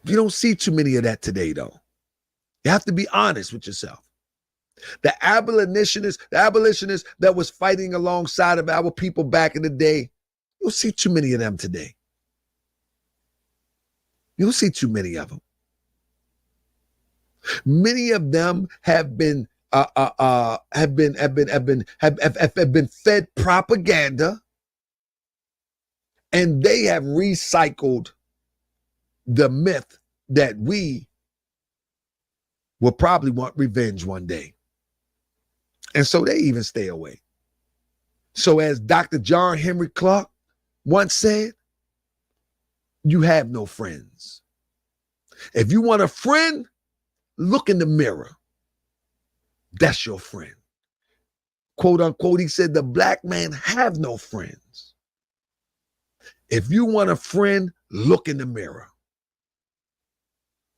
You don't see too many of that today, though. You have to be honest with yourself. The abolitionists that was fighting alongside of our people back in the day, you don't see too many of them today. You don't see too many of them. Many of them have been fed propaganda, and they have recycled the myth that we will probably want revenge one day. And so they even stay away. So as Dr. John Henry Clark once said, you have no friends. If you want a friend, look in the mirror. That's your friend. quote unquote, he said, the black man have no friends. If you want a friend, look in the mirror.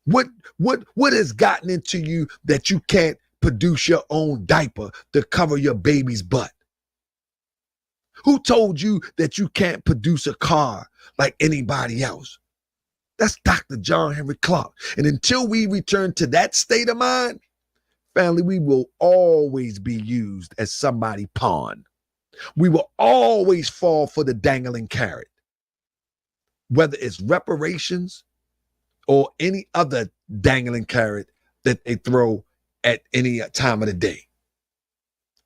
What has gotten into you that you can't produce your own diaper to cover your baby's butt? Who told you that you can't produce a car like anybody else? That's Dr. John Henry Clark. And until we return to that state of mind, family, we will always be used as somebody's pawn. We will always fall for the dangling carrot, whether it's reparations or any other dangling carrot that they throw at any time of the day.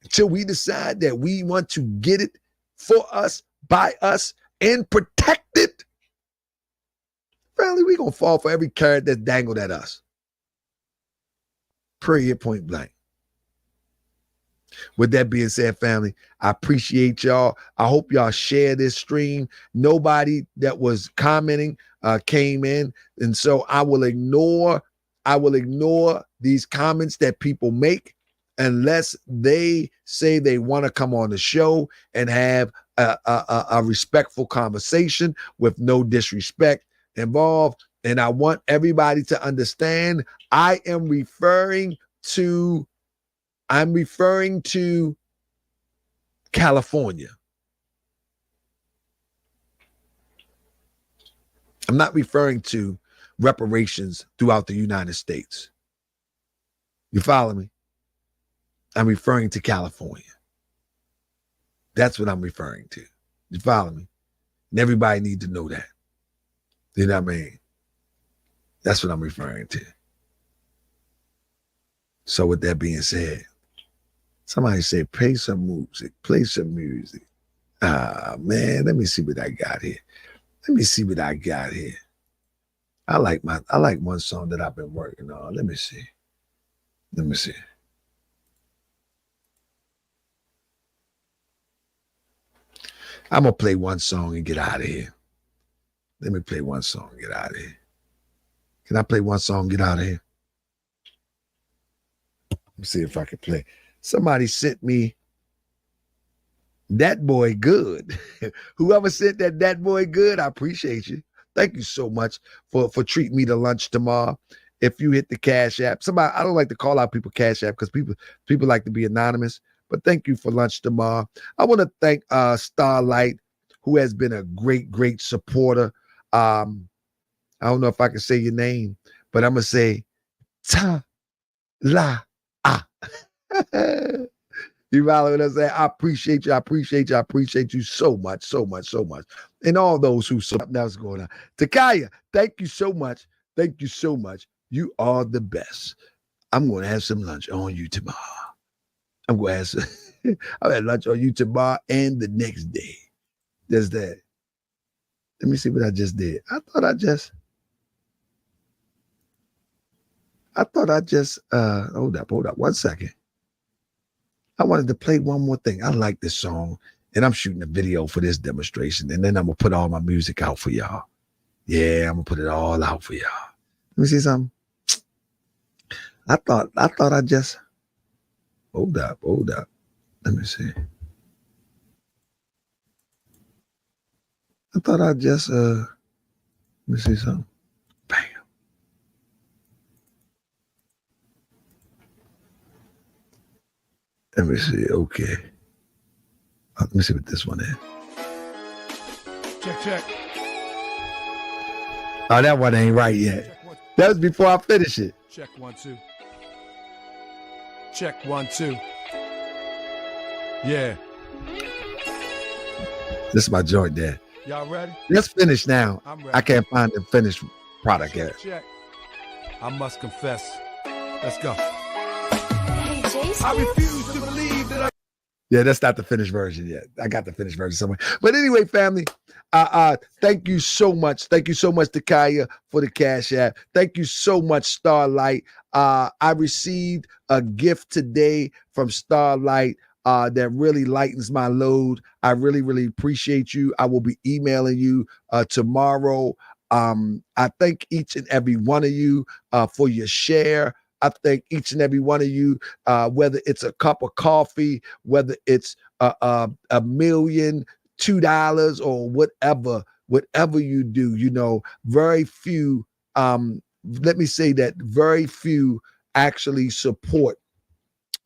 Until we decide that we want to get it for us, by us, and protect it, family, we're going to fall for every carrot that's dangled at us. Period, point blank. With that being said, family, I appreciate y'all. I hope y'all share this stream. Nobody that was commenting came in, and so I will ignore these comments that people make unless they say they want to come on the show and have a respectful conversation with no disrespect involved. And I want everybody to understand I'm referring to California. I'm not referring to reparations throughout the United States. You follow me? I'm referring to California. That's what I'm referring to. You follow me? And everybody needs to know that. You know what I mean? That's what I'm referring to. So with that being said, somebody said, play some music, play some music. Ah, man, let me see what I got here. Let me see what I got here. I like one song that I've been working on. Let me see. Let me see. I'm going to play one song and get out of here. Let me play one song and get out of here. Can I play one song and get out of here? Let me see if I can play. Somebody sent me That Boy Good. Whoever sent that Boy Good, I appreciate you. Thank you so much for treating me to lunch tomorrow. If you hit the Cash App, somebody, I don't like to call out people Cash App because people like to be anonymous, but thank you for lunch tomorrow. I want to thank Starlight, who has been a great supporter. I don't know if I can say your name, but I'm going to say Ta-la-ah. You follow what I'm saying? I appreciate you. I appreciate you. I appreciate you so much, so much, so much. And all those who saw what's going on. Takaya, thank you so much. Thank you so much. You are the best. I'm going to have some lunch on you tomorrow. I'm going to have some, I'll have lunch on you tomorrow and the next day. Just that. Let me see what I just did. I thought I just, hold up 1 second. I wanted to play one more thing. I like this song, and I'm shooting a video for this demonstration, and then I'm going to put all my music out for y'all. Yeah, I'm going to put it all out for y'all. Let me see something. I thought I just, hold up. Let me see. I thought I just, let me see something. Bam. Let me see. Okay. Let me see what this one is. Check. Oh, that one ain't right yet. That was before I finish it. Check 1 2. Check 1 2. Yeah. This is my joint there. Y'all ready? Let's finish now. I'm ready. I can't find the finished product yet. Check. I must confess. Let's go. Hey, Jason. I refuse to believe that Yeah, that's not the finished version yet. I got the finished version somewhere. But anyway, family, thank you so much. Thank you so much, Takaya, for the Cash App. Thank you so much, Starlight. I received a gift today from Starlight that really lightens my load. I really appreciate you. I will be emailing you tomorrow. I thank each and every one of you for your share I thank each and every one of you, whether it's a cup of coffee, whether it's $1 million, $2 or whatever you do, you know, very few, let me say that very few actually support.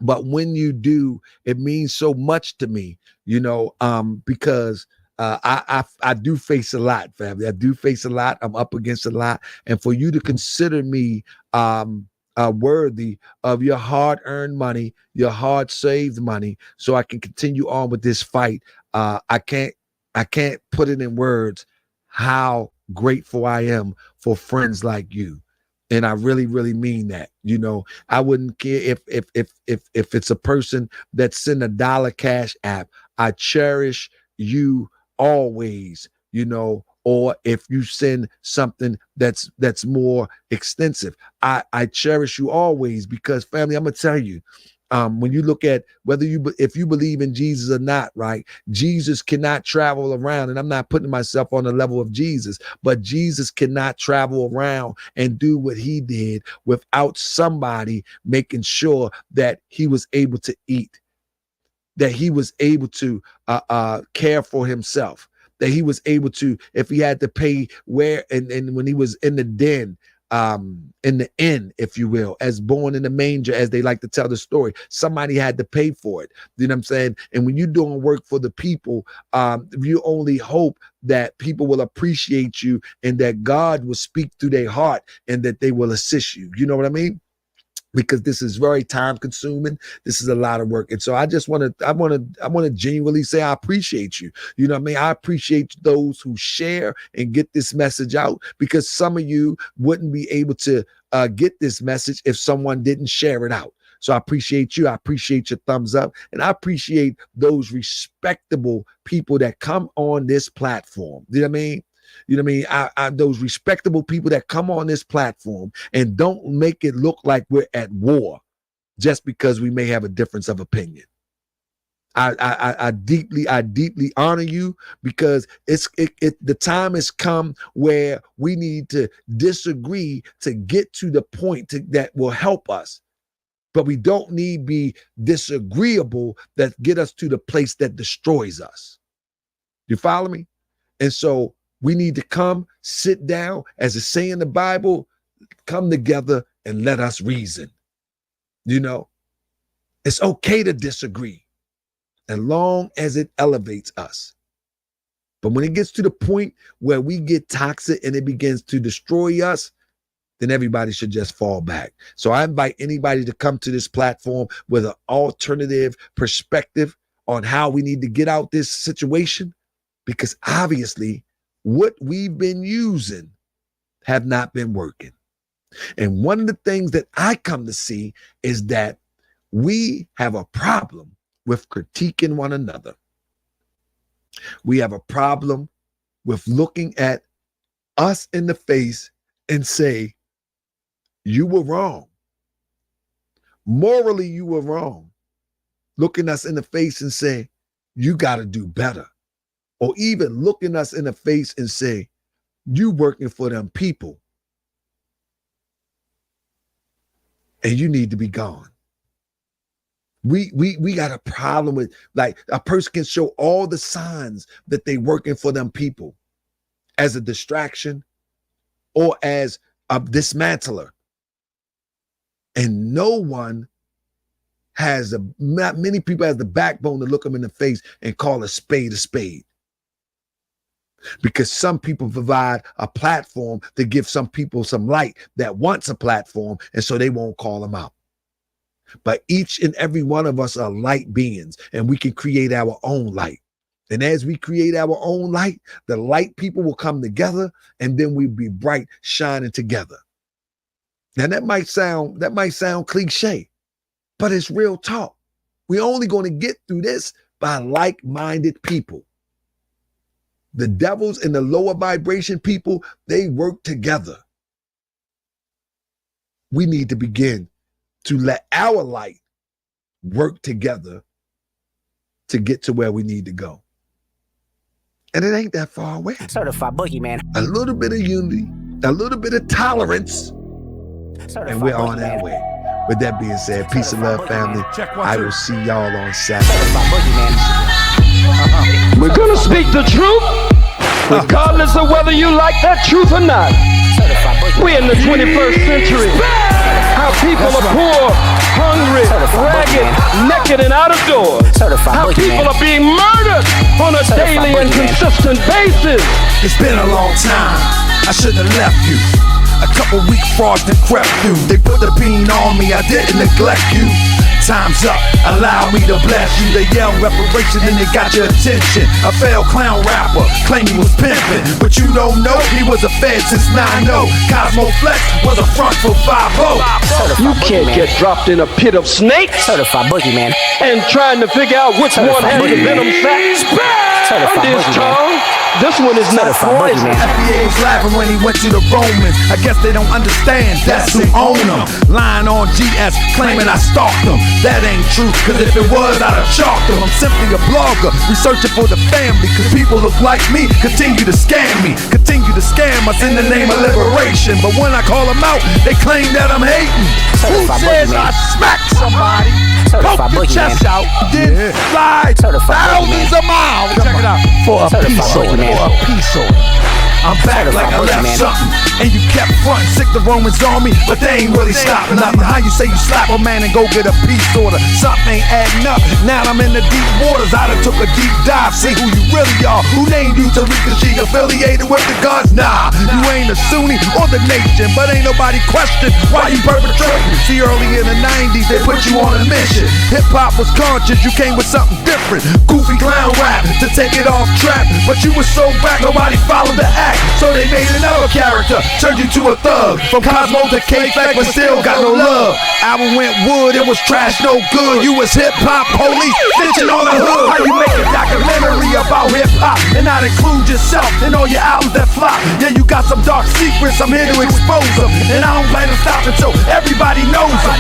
But when you do, it means so much to me, you know, because I do face a lot, family. I do face a lot. I'm up against a lot. And for you to consider me worthy of your hard-earned money, your hard-saved money, so I can continue on with this fight, I can't put it in words how grateful I am for friends like you. And I really, really mean that. You know, I wouldn't care if it's a person that send $1 cash app. I cherish you always, you know, or if you send something that's more extensive, I cherish you always, because family, I'm gonna tell you, when you look at if you believe in Jesus or not, right? Jesus cannot travel around, and I'm not putting myself on the level of Jesus, but Jesus cannot travel around and do what he did without somebody making sure that he was able to eat, that he was able to care for himself, that he was able to, if he had to pay and when he was in the den, in the inn, if you will, as born in the manger, as they like to tell the story, somebody had to pay for it. You know what I'm saying? And when you're doing work for the people, you only hope that people will appreciate you and that God will speak through their heart and that they will assist you. You know what I mean? Because this is very time consuming. This is a lot of work. And so I want to genuinely say, I appreciate you. You know what I mean? I appreciate those who share and get this message out, because some of you wouldn't be able to get this message if someone didn't share it out. So I appreciate you. I appreciate your thumbs up, and I appreciate those respectable people that come on this platform. You know what I mean? You know what I mean? Those respectable people that come on this platform and don't make it look like we're at war just because we may have a difference of opinion. I deeply honor you, because the time has come where we need to disagree to get to the point that will help us. But we don't need to be disagreeable that get us to the place that destroys us. You follow me? And so we need to come, sit down, as it say in the Bible, come together and let us reason. You know, it's okay to disagree as long as it elevates us. But when it gets to the point where we get toxic and it begins to destroy us, then everybody should just fall back. So I invite anybody to come to this platform with an alternative perspective on how we need to get out this situation, because obviously what we've been using have not been working. And one of the things that I come to see is that we have a problem with critiquing one another. We have a problem with looking at us in the face and say, you were wrong. Morally, you were wrong. Looking us in the face and say, you got to do better. Or even looking us in the face and say, you working for them people and you need to be gone. We got a problem with, like, a person can show all the signs that they working for them people as a distraction or as a dismantler. And no one not many people has the backbone to look them in the face and call a spade a spade. Because some people provide a platform to give some people some light that wants a platform, and so they won't call them out. But each and every one of us are light beings, and we can create our own light. And as we create our own light, the light people will come together, and then we'll be bright, shining together. Now that might sound cliche, but it's real talk. We're only going to get through this by like-minded people. The devils and the lower vibration people, they work together. We need to begin to let our light work together to get to where we need to go. And it ain't that far away. Certified boogeyman. A little bit of unity, a little bit of tolerance, and we're on our way. With that being said, peace and love, family. I will see y'all on Saturday. Certified boogeyman. We're gonna speak the truth, regardless of whether you like that truth or not. Certified boogeyman. We're in the 21st century. How people are poor, hungry, ragged, naked, and out of doors. How people are being murdered on a daily and consistent basis. It's been a long time. I shouldn't have left you. A couple weak frauds that crept through. They put the bean on me, I didn't neglect you. Time's up, allow me to bless you. They yell reparation and they got your attention. A failed clown rapper, claim he was pimping, but you don't know he was a fed since 9-0. Cosmo Flex was a front for 5-0. You can't get dropped in a pit of snakes Certified boogeyman. and trying to figure out which one has the venom sac. Certified This boogeyman. tongue, this one is not Certified poison. boogeyman. FBA was laughing when he went to the Romans. I guess they don't understand, that's who own them. Lying on GS, claiming I stalked them. That ain't true, cause if it was, I'd have chalked them. I'm simply a blogger, researching for the family. Cause people look like me, continue to scam me. Continue to scam us in the name of liberation. But when I call them out, they claim that I'm hating. Who says I smacked somebody? Poke your chest out, then slide thousands of miles. Check it out. For a piece order. I'm back like I left something, and you kept frontin', sick the Romans on me, but they ain't really stopping nothing. How you say you slap a man and go get a peace order? Something ain't adding up. Now I'm in the deep waters. I done took a deep dive, see who you really are. Who named you Taharka Bey? Affiliated with the guns? Nah, you ain't a Sunni or the nation, but ain't nobody question why you perpetrating. See, early in the 90s they put you on a mission. Hip hop was conscious, you came with something different. Goofy clown rap to take it off track, but you was so back nobody followed the act. So they made another character, turned you to a thug. From Cosmo to K-Flex, but still got no love. Album went wood, it was trash, no good. You was hip-hop police, snitching on the hood. How you make a documentary about hip-hop and not include yourself in all your albums that flop? Yeah, you got some dark secrets, I'm here to expose them. And I don't plan to stop until everybody knows them.